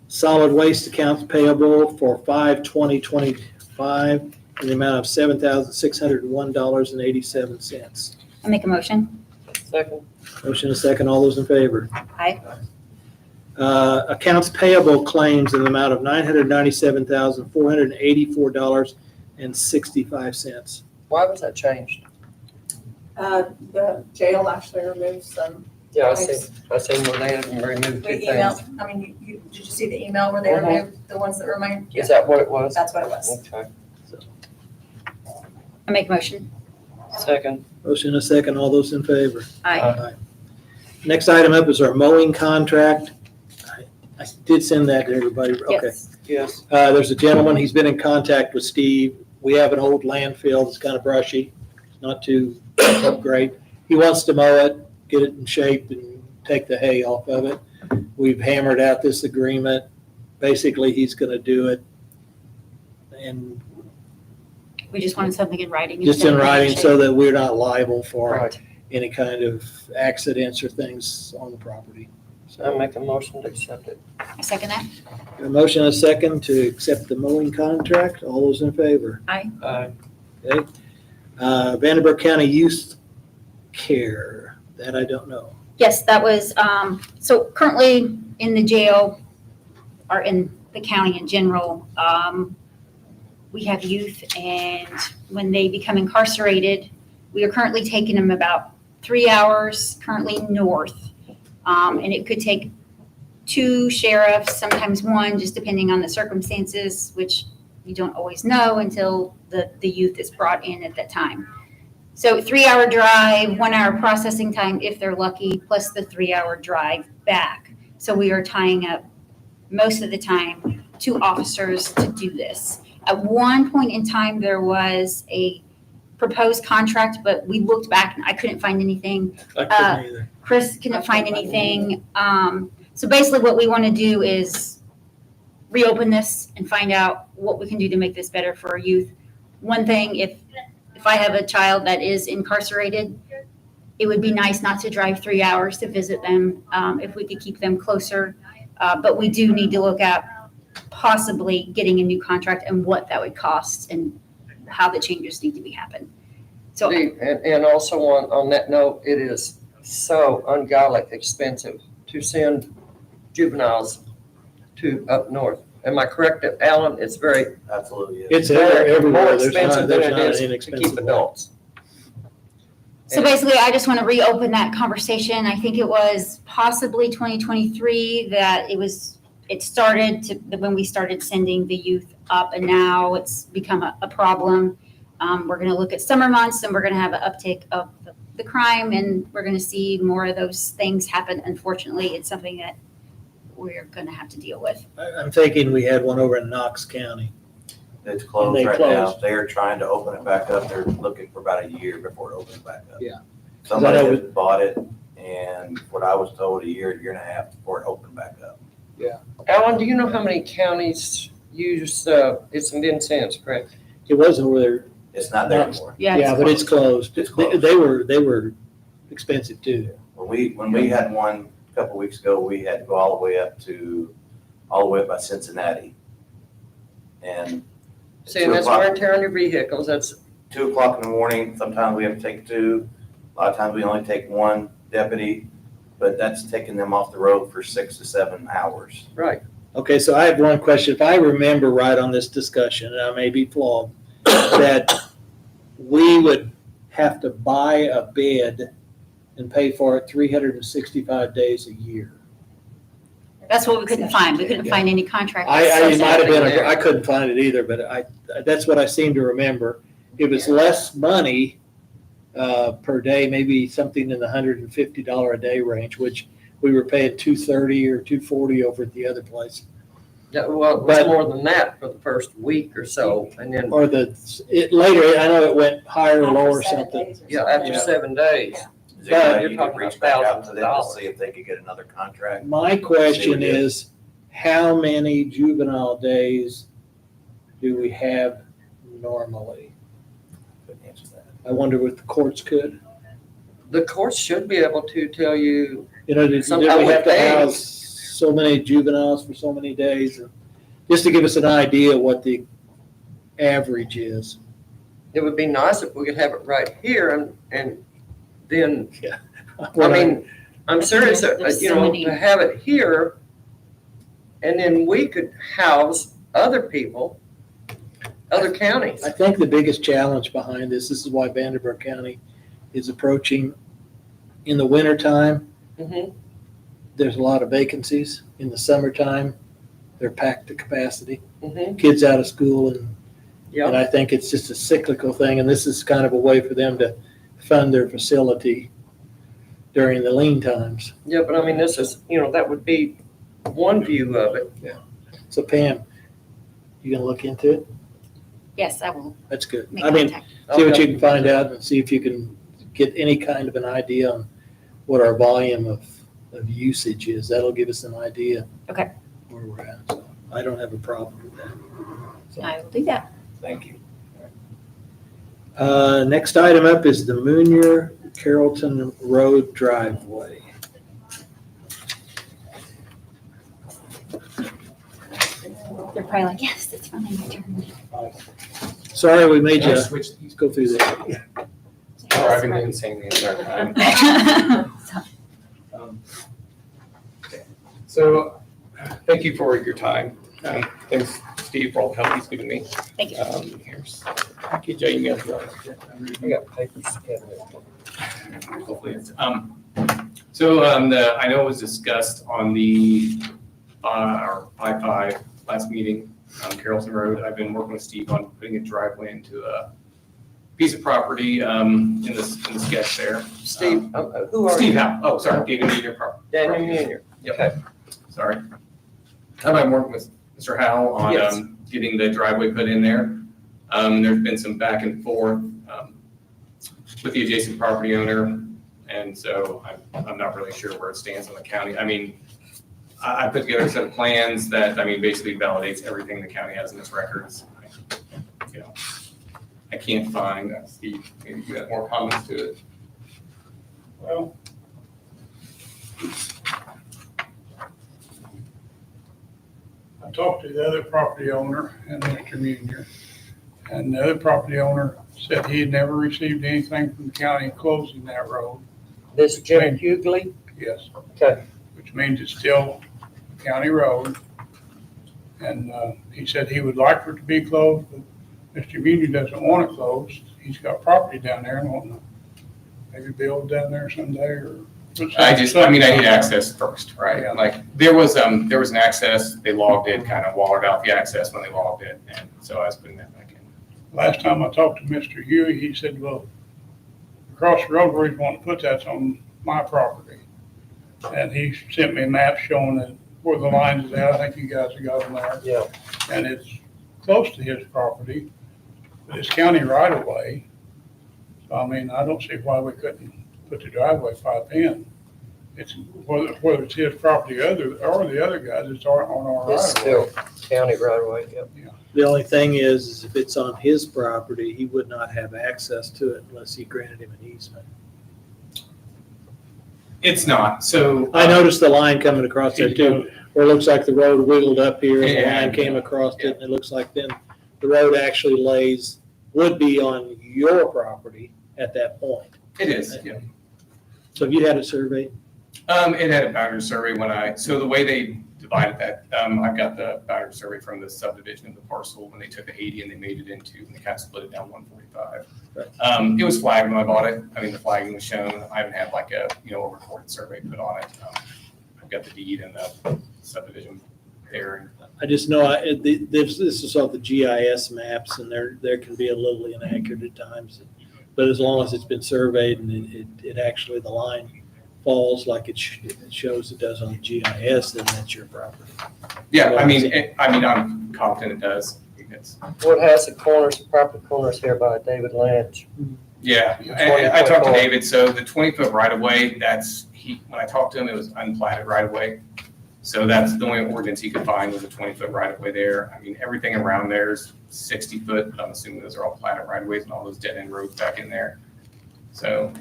Solid waste accounts payable for 5/20/25 in the amount of $7,601.87. I make a motion. Second. Motion is second. All those in favor? Aye. Accounts payable claims in the amount of $997,484.65. Why was that changed? The jail actually removed some. Yeah, I see where they had removed We 2 things. emailed, I mean, did you see the email where they Mhm. removed the ones that remained? Is that what it was? That's what it was. Okay. I make a motion. Second. Motion is second. All those in favor? Aye. Next item up is our mowing contract. I did send that to everybody. Okay. Yes. Yes. There's a gentleman, he's been in contact with Steve. We have an old landfill that's kind of brushy, not too great. He wants to mow it, get it in shape and take the hay off of it. We've hammered out this agreement. Basically, he's going to do it. And We just wanted something in writing. just in writing so that we're not liable for Right. any kind of accidents or things on the property. I make a motion to accept it. I second that. A motion and a second to accept the mowing contract. All those in favor? Aye. Okay. Vanderbilt County Youth Care, that I don't know. Yes, that was, so currently in the jail, or in the county in general, we have youth, and when they become incarcerated, we are currently taking them about 3 hours currently north. And it could take 2 sheriffs, sometimes 1, just depending on the circumstances, which you don't always know until the youth is brought in at that time. So 3-hour drive, 1-hour processing time if they're lucky, plus the 3-hour drive back. So we are tying up most of the time 2 officers to do this. At one point in time, there was a proposed contract, but we looked back and I couldn't find anything. I couldn't either. Chris couldn't find anything. So basically what we want to do is reopen this and find out what we can do to make this better for our youth. One thing, if I have a child that is incarcerated, it would be nice not to drive 3 hours to visit them, if we could keep them closer. But we do need to look at possibly getting a new contract and what that would cost and how the changes need to be happen. So, And also on that note, it is so ungodly expensive to send juveniles to up north. Am I correct, Alan? It's very, Absolutely. is. It's more everywhere. There's expensive than not it an is to inexpensive keep one. adults. So basically, I just want to reopen that conversation. I think it was possibly 2023 that it started to, when we started sending the youth up, and now it's become a problem. We're going to look at summer months and we're going to have an uptick of the crime, and we're going to see more of those things happen. Unfortunately, it's something that we're going to have to deal with. I'm thinking we had one over in Knox County. It's And closed they right now. closed. They're trying to open it back up. They're looking for about a year before it opens back up. Yeah. Somebody I know has bought it, and what I was told, a year and a half before it opened back up. Alan, do you know how many counties use, it's in Vincennes, correct? It was over there. It's not there Knox. anymore. Yeah, but it's closed. It's closed. They were expensive too. When we had one a couple weeks ago, we had to go all the way up by Cincinnati. And See, and that's wear and tear on your vehicles, that's, 2:00 in the morning, sometimes we have to take 2. A lot of times we only take 1 deputy, but that's taking them off the road for 6 to 7 hours. right. Okay, so I have one question. If I remember right on this discussion, and I may be flawed, that we would have to buy a bed and pay for it 365 days a year. That's what we couldn't find. We couldn't find any contract. that It says might have that. been, I couldn't find it either, but that's what I seem to remember. It was less money per day, maybe something in the $150 a day range, which we were paying $230 or $240 over at the other place. Yeah, well, it was more than that for the first week or so, and then, Or later, I know it went higher or lower or After 7 something. days or yeah, something. after Yeah. 7 days. Is there any way You're you talking could reach about back out thousands to of them to dollars. see if they could get another contract? My question is, how many juvenile days do we have normally? Couldn't answer that. I wonder if the courts could. The courts should be able to tell you, You know, did we Sometime have with to days. house so many juveniles for so many days? Just to give us an idea what the average is. it would be nice if we could have it right here and then, I mean, I'm serious, There's you so know, many. to have it here, and then we could house other people, other counties. I think the biggest challenge behind this is why Vanderbilt County is approaching in the wintertime. Mhm. There's a lot of vacancies. In the summertime, they're packed to capacity. Mhm. Kids out of school, and Yeah, I think it's just a cyclical thing, and this is kind of a way for them to fund their facility during the lean times. yeah, but I mean, this is, you know, that would be one view of it. So Pam, you gonna look into it? Yes, I will That's good. make I mean, contact. see what you can find out and see if you can get any kind of an idea on what our volume of usage is. That'll give us an idea. Okay. Where we're at. So I don't have a problem with that. So, I will do that. Thank you. next item up is the Moonier Carolton Road driveway. They're probably like, yes, it's finally my turn. Sorry, we made Can I you switch these? go through this. Or I've been doing the same the entire time. So, thank you for your time. Thanks, Steve, for all the help he's given me. Thank you. Here's, thank you, Jay, you guys. I got papers. Hopefully it's, So I know it was discussed on the, our I-5 last meeting on Carolton Road. I've been working with Steve on putting a driveway into a piece of property in the sketch there. Steve, who are Steve you? Howe, oh, sorry, David Meaner. Daniel Junior. Yep. Okay. Sorry. I'm working with Mr. Howell on Yes. getting the driveway put in there. There's been some back and forth with the adjacent property owner, and so I'm not really sure where it stands on the county. I mean, I put together a set of plans that, I mean, basically validates everything the county has in its records. You know, I can't find, Steve, maybe you have more comments to it. Well, I talked to the other property owner and Mr. Munier, and the other property owner said he had never received anything from the county closing that road. This Jim Hughley? Yes. Okay. Which means it's still a county road. And he said he would like for it to be closed, but Mr. Munier doesn't want it closed. He's got property down there and wanting to maybe build down there someday or. I need access first, right? Yeah. Like, there was an access, they logged it, kind of watered out the access when they logged it, and so I was putting that back in. Last time I talked to Mr. Huey, he said, well, across the road where he's wanting to put that's on my property. And he sent me a map showing that where the lines is at. I think you guys have got them there. Yeah. And it's close to his property, but it's county right of way. So, I mean, I don't see why we couldn't put the driveway pipe in. It's whether it's his property or the other guys, it's on our It's right of way. still county right away, yep. The only thing is if it's on his property, he would not have access to it unless he granted him an easement. It's not, so. I noticed the line coming across there too, where it looks like the road wiggled up here and the Yeah. line came across it, and it looks like then the road actually would be on your property at that point. It is, yeah. So have you had it surveyed? It had a boundary survey so the way they divided that, I've got the boundary survey from the subdivision of the parcel when they took the 80 and they made it into, and they kind of split it down 145. Right. It was flagged when I bought it. I mean, the flagging was shown. I haven't had like a recorded survey put on it. I've got the deed and the subdivision there. I just know this is all the GIS maps, and there can be a little inaccurate at times. But as long as it's been surveyed and it actually, the line falls like it shows it does on the GIS, then that's your property. Yeah, I mean, I'm confident it does. What has the corners, the proper corners here by David Lynch? Yeah, I talked to David, so the 20-foot right-of-way, when I talked to him, it was unplatted right-of-way. So that's the only ordinance he could find was a 20-foot right-of-way there. I mean, everything around there is 60-foot, but I'm assuming those are all platted right-of-ways and all those dead-end roads back in there. So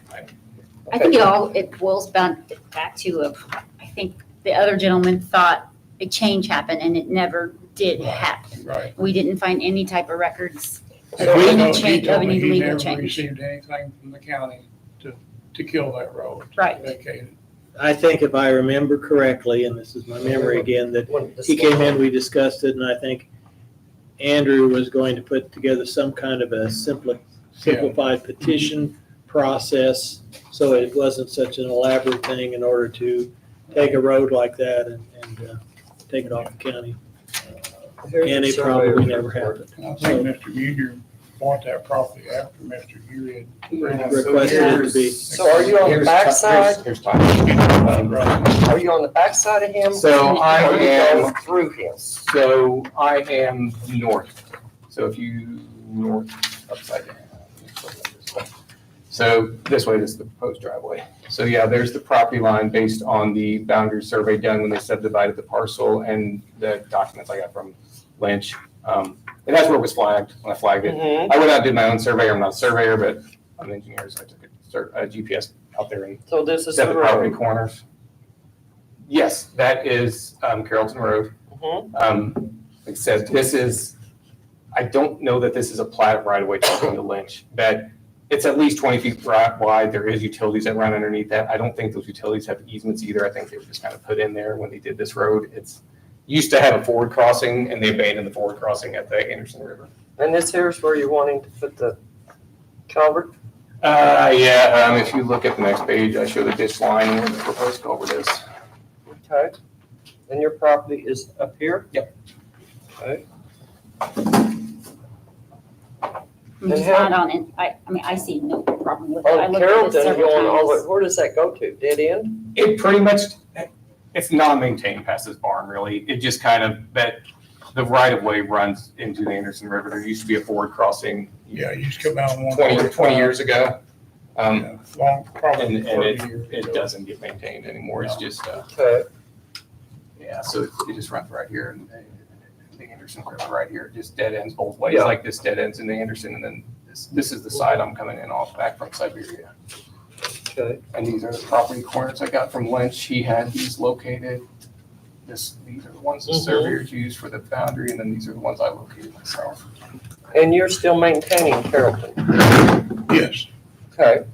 I think it boils back to, I think the other gentleman thought a change happened and it never did happen. Right. We didn't find any type of records of So any he change, of told me any he legal never change. received anything from the county to kill that road. Right. Vacated. I think if I remember correctly, and this is my memory again, that he came in, we discussed it, and I think Andrew was going to put together some kind of a simplified petition process, so it wasn't such an elaborate thing in order to take a road like that and take it off the county. And it probably never happened. And I think Mr. Munier bought that property after Mr. Huey had Requested it to be. So are you on the backside? Here's Tom. Are you on the backside of him? So I Or are you am- going through him? So I am north. So if you north upside down. So this way, this is the proposed driveway. So yeah, there's the property line based on the boundary survey done when they subdivided the parcel and the documents I got from Lynch. And that's where it was flagged when I flagged it. Mhm. I went out and did my own survey. I'm not a surveyor, but I'm an engineer, so I took a GPS out there and So this is set the the property road. corners. Yes, that is Carolton Road. Mhm. Like I said, I don't know that this is a plat right away talking to Lynch, but it's at least 20 feet wide. There is utilities that run underneath that. I don't think those utilities have easements either. I think they were just kind of put in there when they did this road. It's used to have a forward crossing and they abandoned the forward crossing at the Anderson River. And this here is where you're wanting to put the culvert? Yeah, if you look at the next page, I show the ditch line and where the proposed culvert is. Okay. And your property is up here? Yep. Okay. It's not on it. I mean, I see no problem with it. I On looked at this Carolton several going all the, times. where does that go to? Dead end? It pretty much, it's non-maintained past this barn, really. It just kind of, the right-of-way runs into the Anderson River. There used to be a ford crossing Yeah, you just come out on 20 years ago. Yeah, long, probably And 30 years it ago. doesn't get maintained anymore. It's just, Okay. yeah, so it just runs right here and the Anderson River right here, just dead ends both ways, Yeah. like this dead ends in the Anderson. And then this is the side I'm coming in off back from Siberia. Okay. And these are the property corners I got from Lynch. He had these located. These are the ones the surveyors used for the boundary, and then these are the ones I located myself. And you're still maintaining Carolton? Yes. Okay.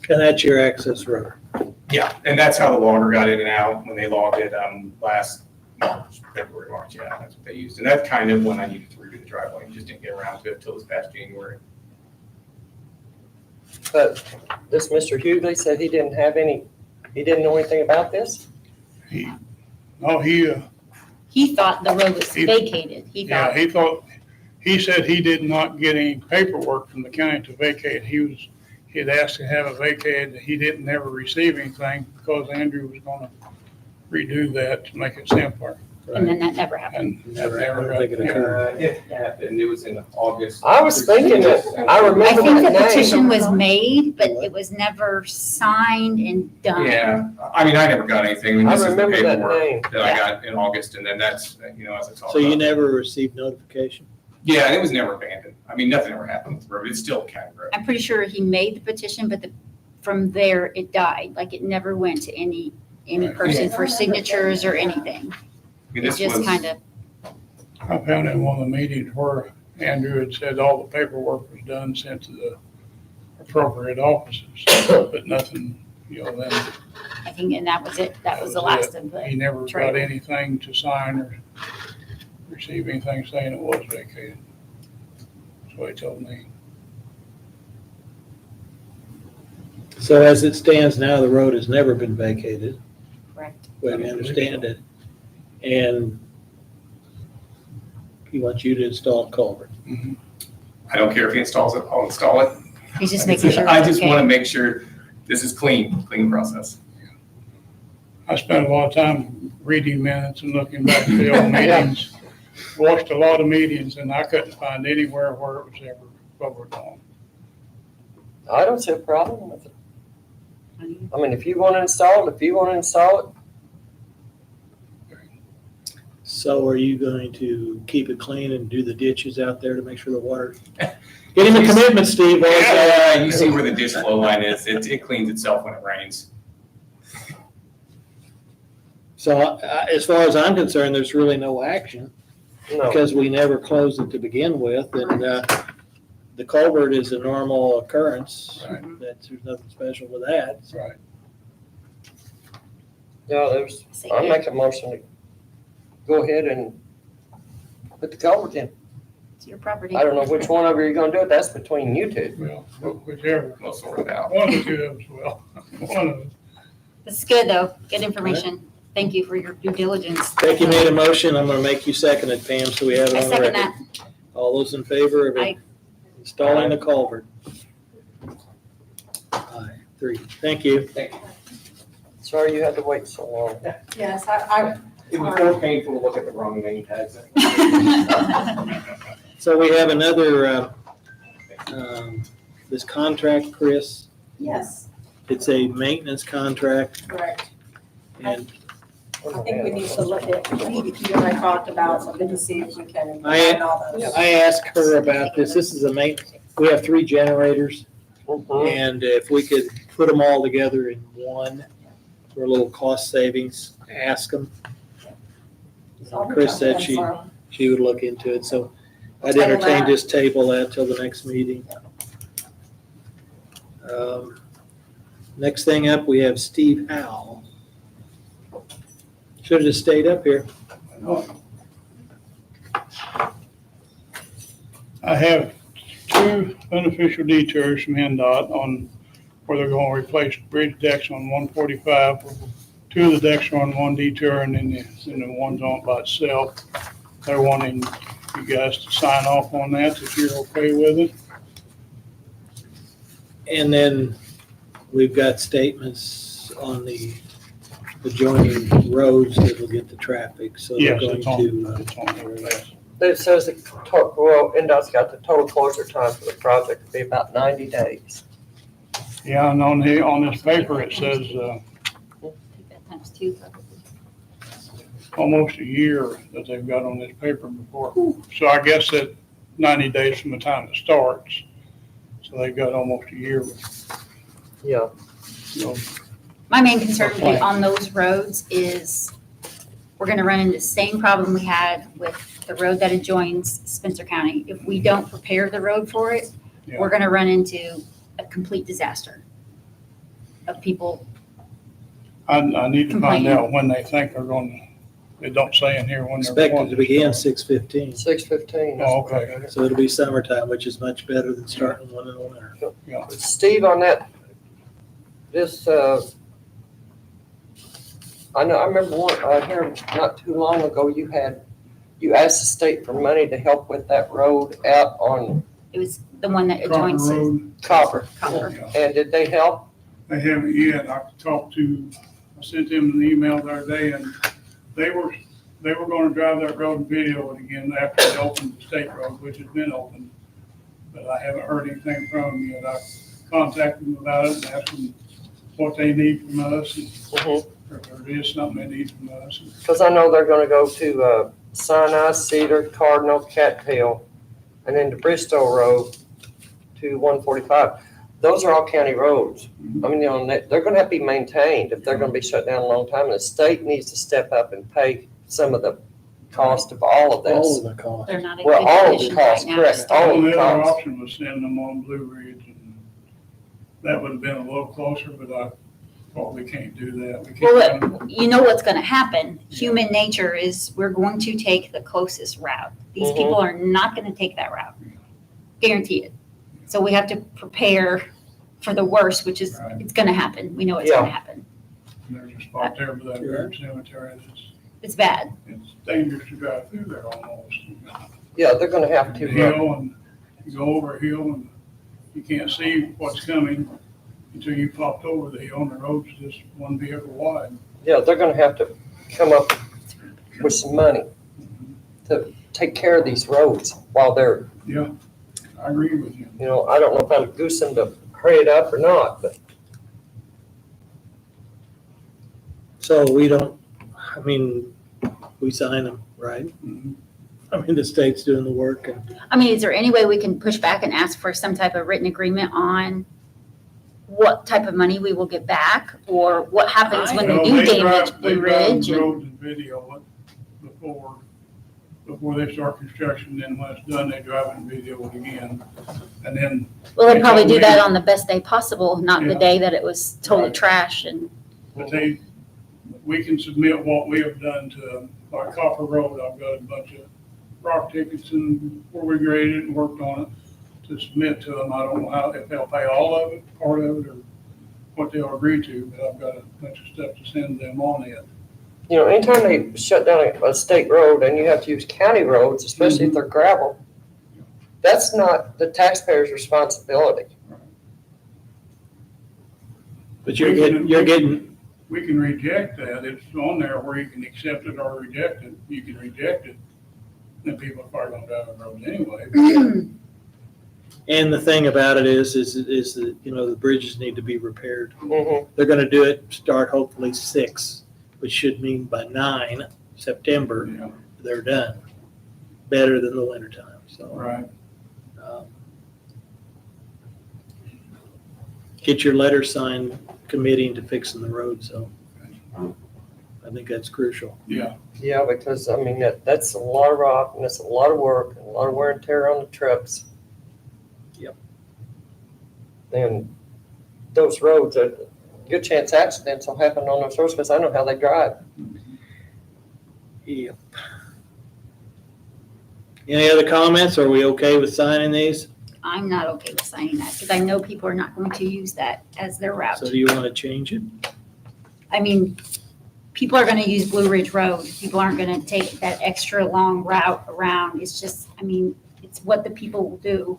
And that's your access road. Yeah, and that's how the logger got in and out when they logged it last February, March. Yeah, that's what they used. And that's kind of when I needed to redo the driveway and just didn't get around to it till this past January. But this Mr. Hughley said he didn't know anything about this? No, He thought the road was vacated. he said he did not get any paperwork from the county to vacate. He'd asked to have it vacated. He didn't ever receive anything because Andrew was gonna redo that to make it simpler. And then that never happened. And Never, that I never don't think it got- occurred. It happened. It was in August. I was thinking that, I I remember think the that name. petition was made, but it was never signed and done. Yeah, I mean, I never got anything. I This is the remember that paperwork name. that I got in August, and then that's, as I talked So you about. never received notification? Yeah, and it was never abandoned. I mean, nothing ever happened with the road. It's still a county road. I'm pretty sure he made the petition, but from there it died. Like it never went to any Right. person for signatures or anything. I mean, It this just was, kind of, I found in one of the meetings where Andrew had said all the paperwork was done, sent to the appropriate offices, but nothing, then I think, and that was it. That was the last of he it. never got Trailer. anything to sign or receive anything saying it was vacated. That's what he told me. So as it stands now, the road has never been vacated, Correct. the way we understand it. And he wants you to install a culvert. I don't care if he installs it, I'll install it. He's just making sure. I it's just okay. want to make sure this is clean process. I spent a lot of time reading minutes and looking back at the old meetings. Watched a lot of meetings and I couldn't find anywhere where it was ever covered on. I don't see a problem with it. I mean, if you want to install it, So are you going to keep it clean and do the ditches out there to make sure the water? Get him a commitment, Steve. Yeah, you see where the ditch flow line is. It cleans itself when it rains. So as far as I'm concerned, there's really no action no. because we never closed it to begin with. And the culvert is a normal occurrence. Right. There's nothing special with that. That's right. Yeah, I make a motion to go ahead and put the culvert in. It's your property. I don't know which one of you are gonna do it, that's between you two. Well, whichever, We'll sort it out. one of the two of us will. One of us. This is good, though. Good information. Thank you for your due diligence. Becky made a motion. I'm going to make you second it, Pam, so we have it I on the second record. that. All those in favor of Aye. installing the culvert? Aye, 3. Thank you. Sorry you had to wait so long. Yes, It was more painful to look at the wrong name tags. So we have another, this contract, Chris. yes, It's a maintenance contract correct. and I think we need to look at, you and I talked about something to see if we can I- add all those. I asked her about this. This is a we have 3 generators and if we could put them all together in one for a little cost savings, ask them. Chris said she would look into it, so I'd Table entertain that. just table that till the next meeting. Next thing up, we have Steve Howell. Should have just stayed up here. I have 2 unofficial detours from NDOT on where they're gonna replace bridge decks on 145. Two of the decks are on one detour and then the one's on by itself. They're wanting you guys to sign off on that, if you're okay with it. And then we've got statements on the adjoining roads that will get the traffic, so they're Yes, going it's on, to, it's on there, yes. It says the well, NDOT's got the total closure time for the project to be about 90 days. Yeah, and on this paper, it says, Take that times two, probably. almost a year that they've got on this paper before. So I guess that 90 days from the time it starts. So they've got almost a year. Yeah. So, My main concern would be on those roads is we're gonna run into the same problem we had with the road that adjoins Spencer County. If we don't prepare the road for it, yeah. we're gonna run into a complete disaster of people. I need to find Complaining. out when they think they're going to, it don't say in here when they're. expected going to begin start. 6:15. 6:15. Oh, okay. So it'll be summertime, which is much better than starting one in the winter. Steve, on that, I remember I heard not too long ago, you asked the state for money to help with that road out on It was the one that Carter adjoins Road. Copper. Copper. Yeah. And did they help? They haven't yet. I sent them an email the other day and they were going to drive that road and video it again after they opened the state road, which has been opened. But I haven't heard anything from them yet. I contacted them about it and asked them what they need from us and if there is something they need from us. Because I know they're gonna go to Sinai, Cedar, Cardinal, Cattail, and then to Bristow Road to 145. Those are all county roads. I mean, they're gonna have to be maintained if they're gonna be shut down a long time. And the state needs to step up and pay some of the cost of all of All this. of the cost. They're not in Well, good all of the condition right costs, now. correct. So- All of The the other costs. option was sending them on Blue Ridge and that would have been a little closer, but I thought we can't do that. We can't. Well, you know what's gonna happen. Human nature is we're going to take the closest route. These people are not gonna take that route. Guarantee it. So we have to prepare for the worst, which is, Right. it's gonna happen. We know it's gonna happen. There's a spot there by that big cemetery It's bad. it's dangerous to drive through there almost. Yeah, they're gonna have to. Hill and you go over a hill and you can't see what's coming until you popped over the hill and the road's just one vehicle wide. Yeah, they're gonna have to come up with some money to take care of these roads while they're, Yeah, I agree with you. I don't know if I'm goosing to hurry it up or not, but So we don't, we sign them, right? Mhm. The state's doing the work and I mean, is there any way we can push back and ask for some type of written agreement on what type of money we will get back? Or what happens when they Well, do they damage drive- Blue they drive Ridge? the and- roads and video it before they start construction, then when it's done, they drive it and video it again. And then, Well, they'll probably do that They- on the best day possible, not the Yeah. day that it was totally Right. trash and. but we can submit what we have done to, like Copper Road, I've got a bunch of rock tickets and where we graded it and worked on it to submit to them. I don't know if they'll pay all of it, part of it, or what they'll agree to, but I've got a bunch of stuff to send them on it. anytime they shut down a state road and you have to use county roads, especially if they're gravel, that's not the taxpayer's responsibility. but you're getting, We can reject that. It's on there where you can accept it or reject it. You can reject it. Then people are probably gonna drive the road anyway. and the thing about it is that, the bridges need to be repaired. Mhm. They're gonna do it, start hopefully 6, which should mean by 9 September, Yeah, they're done. Better than the wintertime, so. right. um, Get your letter signed committing to fixing the road, so I think that's crucial. Yeah, Yeah, because, that's a lot of rock and that's a lot of work and a lot of wear and tear on the trucks. Yep. And those roads, a good chance accidents will happen on those roads because I know how they drive. Yep. Any other comments? Are we okay with signing these? I'm not okay with signing that because I know people are not going to use that as their route. So do you want to change it? I mean, people are going to use Blue Ridge Road. People aren't going to take that extra long route around. It's just, I mean, it's what the people will do.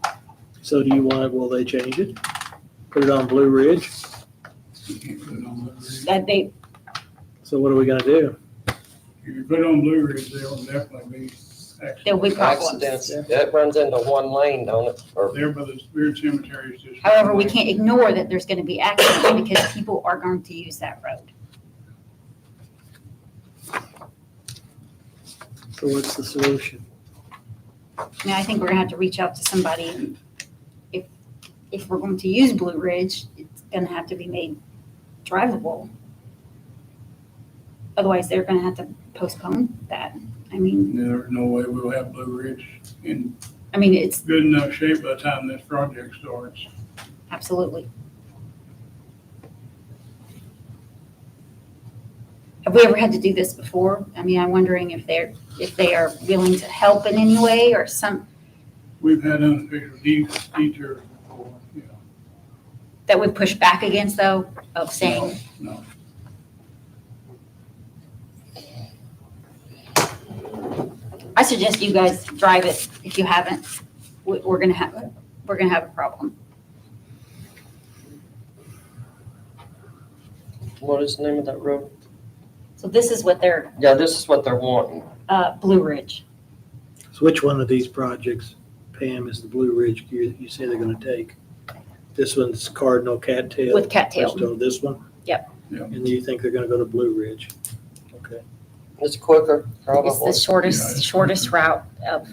So do you want, will they change it? Put it on Blue Ridge? You can't put it on Blue Ridge. That they, So what are we gonna do? If you put it on Blue Ridge, there will definitely be accidents. there'll be problems. Accidents, that runs into one lane, don't it? Or There by the Spirit Cemetery is just. However, we can't ignore that there's going to be accidents because people are going to use that road. So what's the solution? I mean, I think we're gonna have to reach out to somebody. And if we're going to use Blue Ridge, it's gonna have to be made drivable. Otherwise, they're gonna have to postpone that. I mean, There's no way we'll have Blue Ridge in it's good enough shape by the time this project starts. absolutely. Have we ever had to do this before? I mean, I'm wondering if they are willing to help in any way or some, We've had unofficial detours before, you know. that would push back against though, of saying, No. I suggest you guys drive it if you haven't. We're gonna have a problem. what is the name of that road? So this is what they're, Yeah, this is what they're wanting. Blue Ridge. So which one of these projects, Pam, is the Blue Ridge you say they're gonna take? This one's Cardinal Cattail? With Cattail. So this one? Yep. Yep. And you think they're gonna go to Blue Ridge? Okay. It's quicker, It's probably. the shortest route of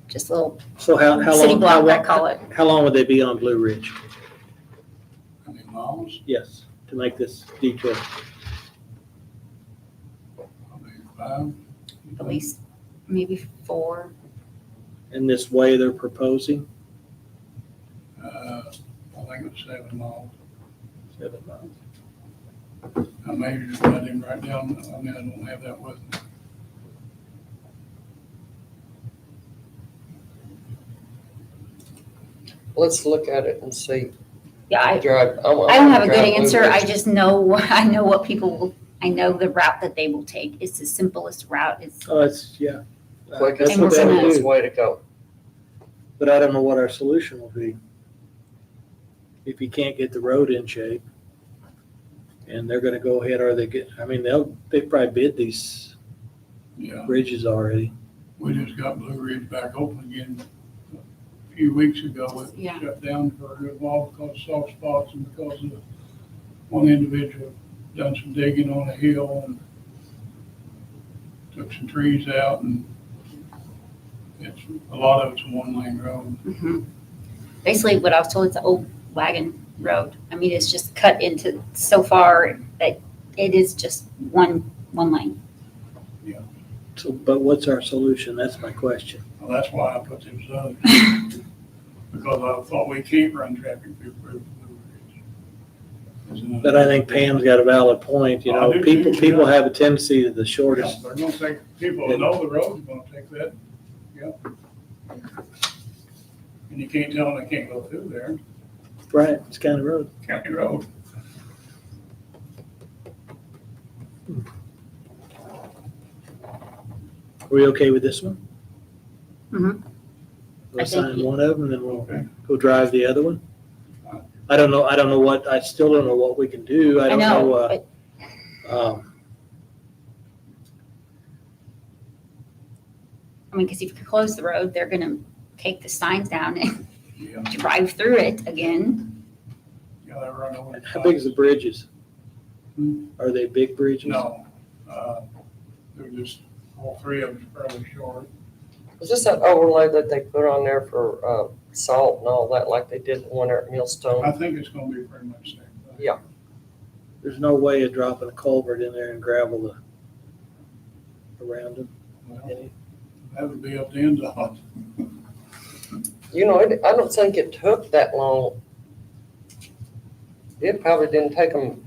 just a little So how city long, block, I call it. how long would they be on Blue Ridge? How many miles? Yes, to make this detour. Probably 5. At least maybe 4. In this way they're proposing? I think it's 7 miles. 7 miles. I measured it, I didn't write down, I mean, I don't have that with me. Let's look at it and see. Yeah, I Drive. don't have a good answer. I just know, I know what people will, I know the route that they will take. It's the simplest route. It's, Oh, it's, yeah. Quickest, And we're gonna- simplest way to go. But I don't know what our solution will be. If you can't get the road in shape, and they're gonna go ahead, or they probably bid these Yeah, bridges already. we just got Blue Ridge back open again a few weeks ago. It Yeah. shut down for a good while because of soft spots and because of one individual done some digging on a hill and took some trees out, and a lot of it's a one-lane road. mhm. Basically what I was told, it's an old wagon road. I mean, it's just cut into so far that it is just one lane. So, but what's our solution? That's my question. Well, that's why I put them southern, because I thought we can't run traffic through Blue Ridge. But I think Pam's got a valid point, you know, I do too, people yeah. have a tendency to the Yeah, shortest. they're gonna take, people that know the road's gonna take that, yeah. And you can't tell them they can't go through there, Right, it's county road. county road. Are we okay with this one? Mhm. We'll I think sign you- one of them and then we'll Okay. go drive the other one? I don't know I still don't know what we can do. I I don't know, know, but I mean, because if you close the road, they're gonna take the signs down and Yeah, drive through it again. yeah, they run over. the how big is the bridges? Hmm. Are they big bridges? No, they're just, all 3 of them fairly short. Is this that overlay that they put on there for salt and all that, like they did the one there at I Millstone? think it's gonna be pretty much the same thing. Yeah. There's no way of dropping a culvert in there and gravel around them? Well, Any? that would be up to NDOT. You know, I don't think it took that long. It probably didn't take them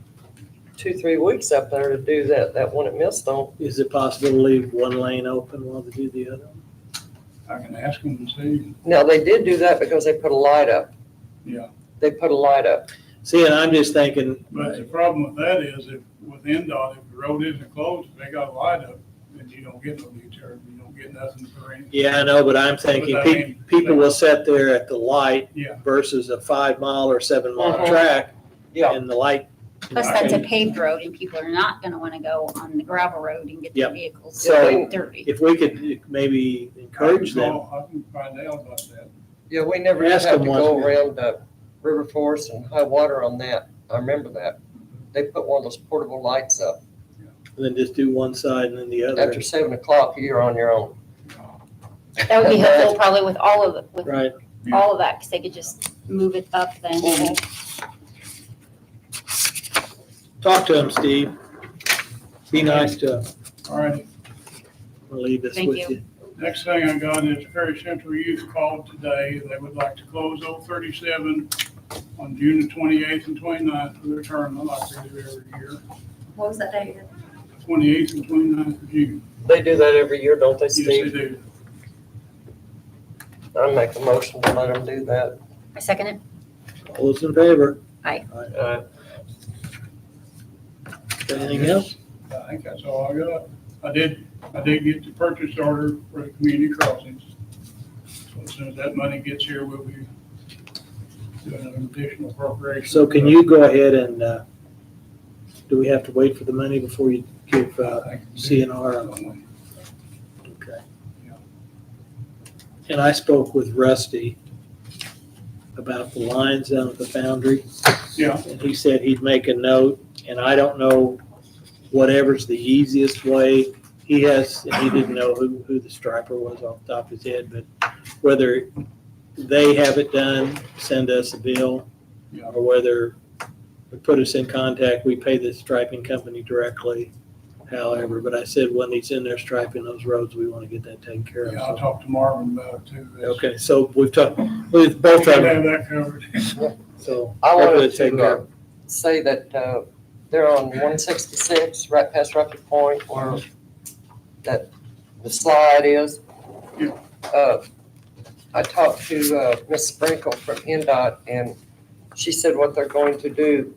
2-3 weeks up there to do that one at Millstone. Is it possible to leave one lane open while they do the other one? I can ask them and see. Now, they did do that because they put a light up. Yeah. They put a light up. See, and I'm just thinking, But the problem with that is if, with NDOT, if the road isn't closed, if they got a light up, then you don't get no detour, you don't get nothing for any. yeah, I know, but I'm thinking But I mean, people will sit there at the light Yeah. versus a 5 mile or 7 mile Mhm. track Yeah. and the light. Plus, that's a paved road and people are not gonna wanna go on the gravel road and get their Yep. vehicles So- dirty. If we could maybe encourage them. I can find out about that. Yeah, we never did Ask have them to once go we- around River Forest and high water on that. I remember that. They put one of those portable lights up. And then just do one side and then the other. After 7 o'clock, you're on your own. That would be helpful probably with all of it, with Right. all of that, because they could just move it up then. Talk to them, Steve. Be nice to them. All right, We'll leave this Thank with you. you. next thing I got is Perry Central Youth called today. They would like to close 037 on June the 28th and 29th for their tournament, like they do every year. What was that date? 28th and 29th of June. They do that every year, don't they, Yes, they Steve? do. I make a motion to let them do that. I second it. All those in favor? Uh, Anything else? I think that's all I got. I did get the purchase order for the community crossings. So as soon as that money gets here, we'll be doing an additional appropriation. So can you go ahead and, do we have to wait for the money before you give CNR? Okay. And I spoke with Rusty about the lines down at the foundry. Yeah. And he said he'd make a note, and I don't know whatever's the easiest way. He didn't know who the striper was off the top of his head, but whether they have it done, send us a bill, Yeah. or whether they put us in contact, we pay the striping company directly, however. But I said when he's in there striping those roads, we want to get that taken care of. Yeah, I'll So- talk to Marvin about it too. Okay, so we've talked, with both Should of have them, that covered. so. I hopefully wanted it's taken care to of. say that they're on 166, right past Rocky Point, where that the slide is. Yeah. I talked to Ms. Sprinkle from NDOT, and she said what they're going to do,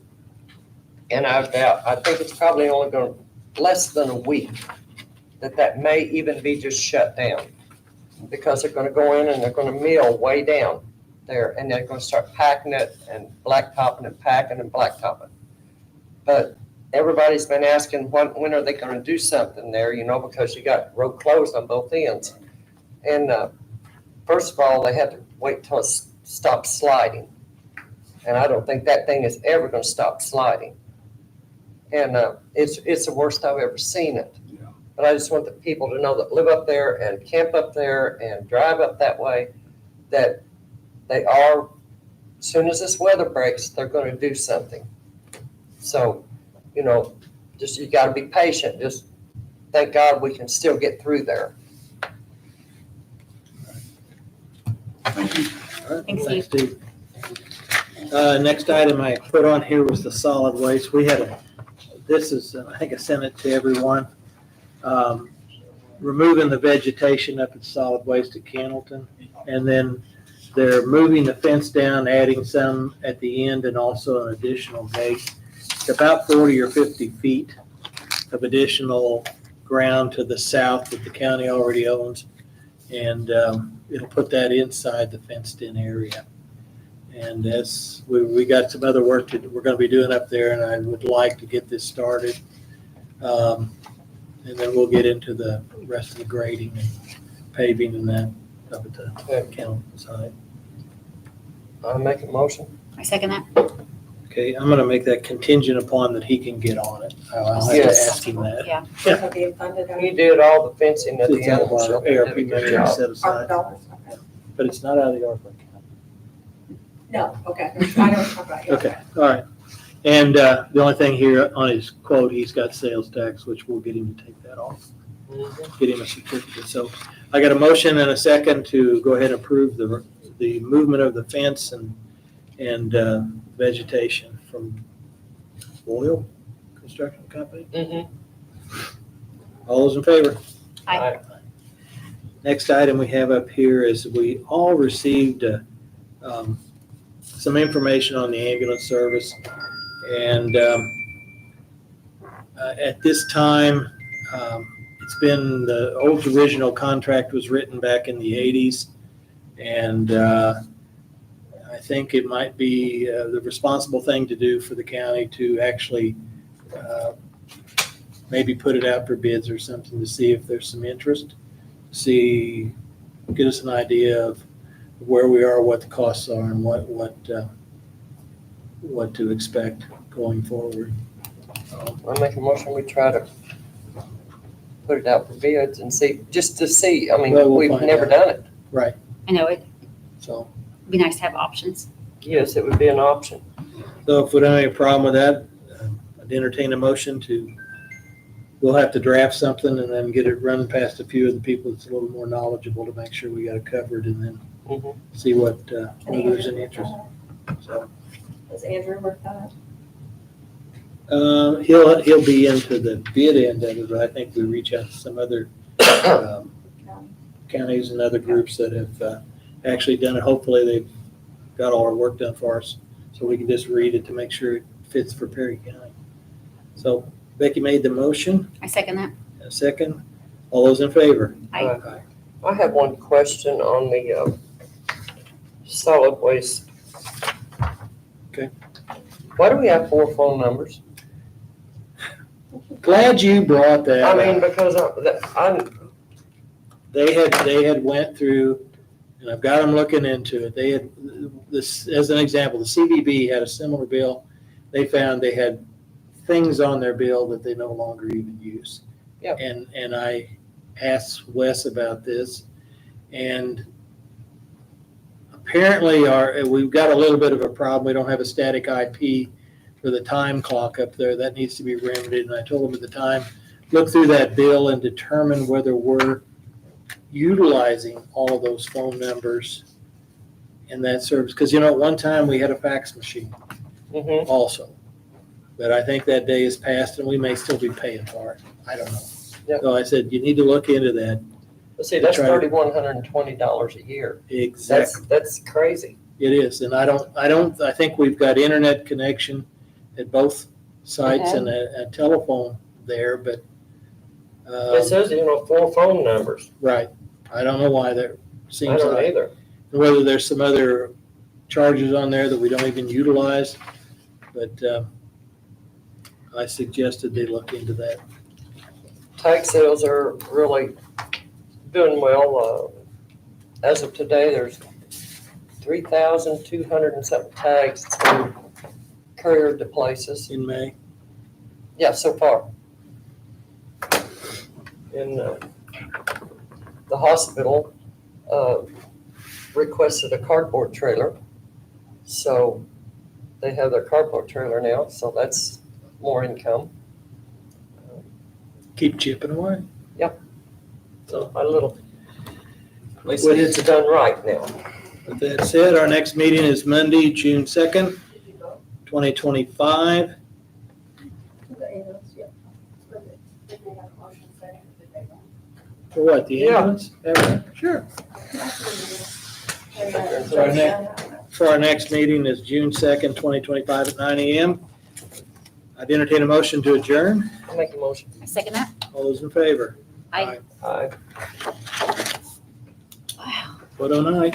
and I think it's probably only going to, less than a week, that may even be just shut down. Because they're gonna go in and they're gonna mill way down there, and they're gonna start packing it and blacktopping and packing and blacktopping. But everybody's been asking, when are they gonna do something there, because you got road closed on both ends. And first of all, they have to wait till it stops sliding. And I don't think that thing is ever gonna stop sliding. And it's the worst I've ever seen it. Yeah. But I just want the people to know that live up there and camp up there and drive up that way, that they are, as soon as this weather breaks, they're gonna do something. So, just, you gotta be patient, just thank God we can still get through there. All right, Thanks, thanks, Steve. Next item I put on here was the solid waste. We had this is, I think I sent it to everyone. Removing the vegetation up at solid waste at Carolton. And then they're moving the fence down, adding some at the end and also an additional gate. It's about 40 or 50 feet of additional ground to the south that the county already owns. And it'll put that inside the fenced-in area. And as we got some other work that we're going to be doing up there, and I would like to get this started. And then we'll get into the rest of the grading and paving and that up at the county side. I'll make a motion. I second that. Okay, I'm going to make that contingent upon that he can get on it. I'll have to Yes. ask him that. Yeah. Are being funded out He did all the fencing at the It's out of animal our shelter. ARP Did a good money job. set of aside, dollars? Okay. but it's not out of the ARP account. No, okay, I know what you're talking about, yeah. Okay, all right. And the only thing here on his quote, he's got sales tax, which we'll get him to take that off, get him a certificate. So I got a motion and a second to go ahead and approve the movement of the fence and vegetation from Oil Construction Company. Mhm. All those in favor? Aye. Next item we have up here is we all received some information on the ambulance service. And at this time, it's been, the old original contract was written back in the 80s. And I think it might be the responsible thing to do for the county to actually maybe put it out for bids or something to see if there's some interest. Get us an idea of where we are, what the costs are, and what to expect going forward. I make a motion, we try to put it out for bids and see, just to see. I mean, Well, we'll we've find never out. done it. Right, I know it'd so be nice to have options. Yes, it would be an option. if we don't have any problem with that, I'd entertain a motion we'll have to draft something and then get it run past a few of the people that's a little more knowledgeable to make sure we got it covered, and then Mhm. see whether there's any interest. So, Does Andrew work that? he'll be into the bid end of it, but I think we reach out to some other counties and other groups that have actually done it. Hopefully they've got all our work done for us, so we can just read it to make sure it fits for Perry County. So Becky made the motion, I second that. a second. All those in favor? Aye. I have one question on the solid waste. Okay. Why do we have 4 phone numbers? Glad you brought that I mean, up. because They had went through, and I've got them looking into it. They had, this, as an example, the CVB had a similar bill. They found they had things on their bill that they no longer even use. Yep. And I asked Wes about this, and apparently we've got a little bit of a problem. We don't have a static IP for the time clock up there. That needs to be remedied. And I told him at the time, look through that bill and determine whether we're utilizing all of those phone numbers in that service. Because, at one time we had a fax machine Mhm. also. But I think that day is past and we may still be paying for it. I don't know. Yep. So I said, you need to look into that. Let's see, that's Try to- $3,120 a year. Exactly. That's crazy. It is. And I think we've got internet connection at both sites and a telephone there, but. It says, 4 phone numbers. Right. I don't know why there I seems don't like, either. whether there's some other charges on there that we don't even utilize, but I suggested they look into that. Tag sales are really doing well. As of today, there's 3,200 and something tags that's been couriered to places. In May. Yeah, so far. And the hospital requested a cardboard trailer. So they have their cardboard trailer now, so that's more income. Keep chipping away. So a little, at least Well, it's done right now. With that said, our next meeting is Monday, June 2nd, 2025. For what, the Yeah. ambulance? Sure. For our next meeting is June 2nd, 2025 at 9 a.m. I'd entertain a motion to adjourn. I'll make a motion. I second that. All those in favor? Aye. Aye. Wow. Vote on aye.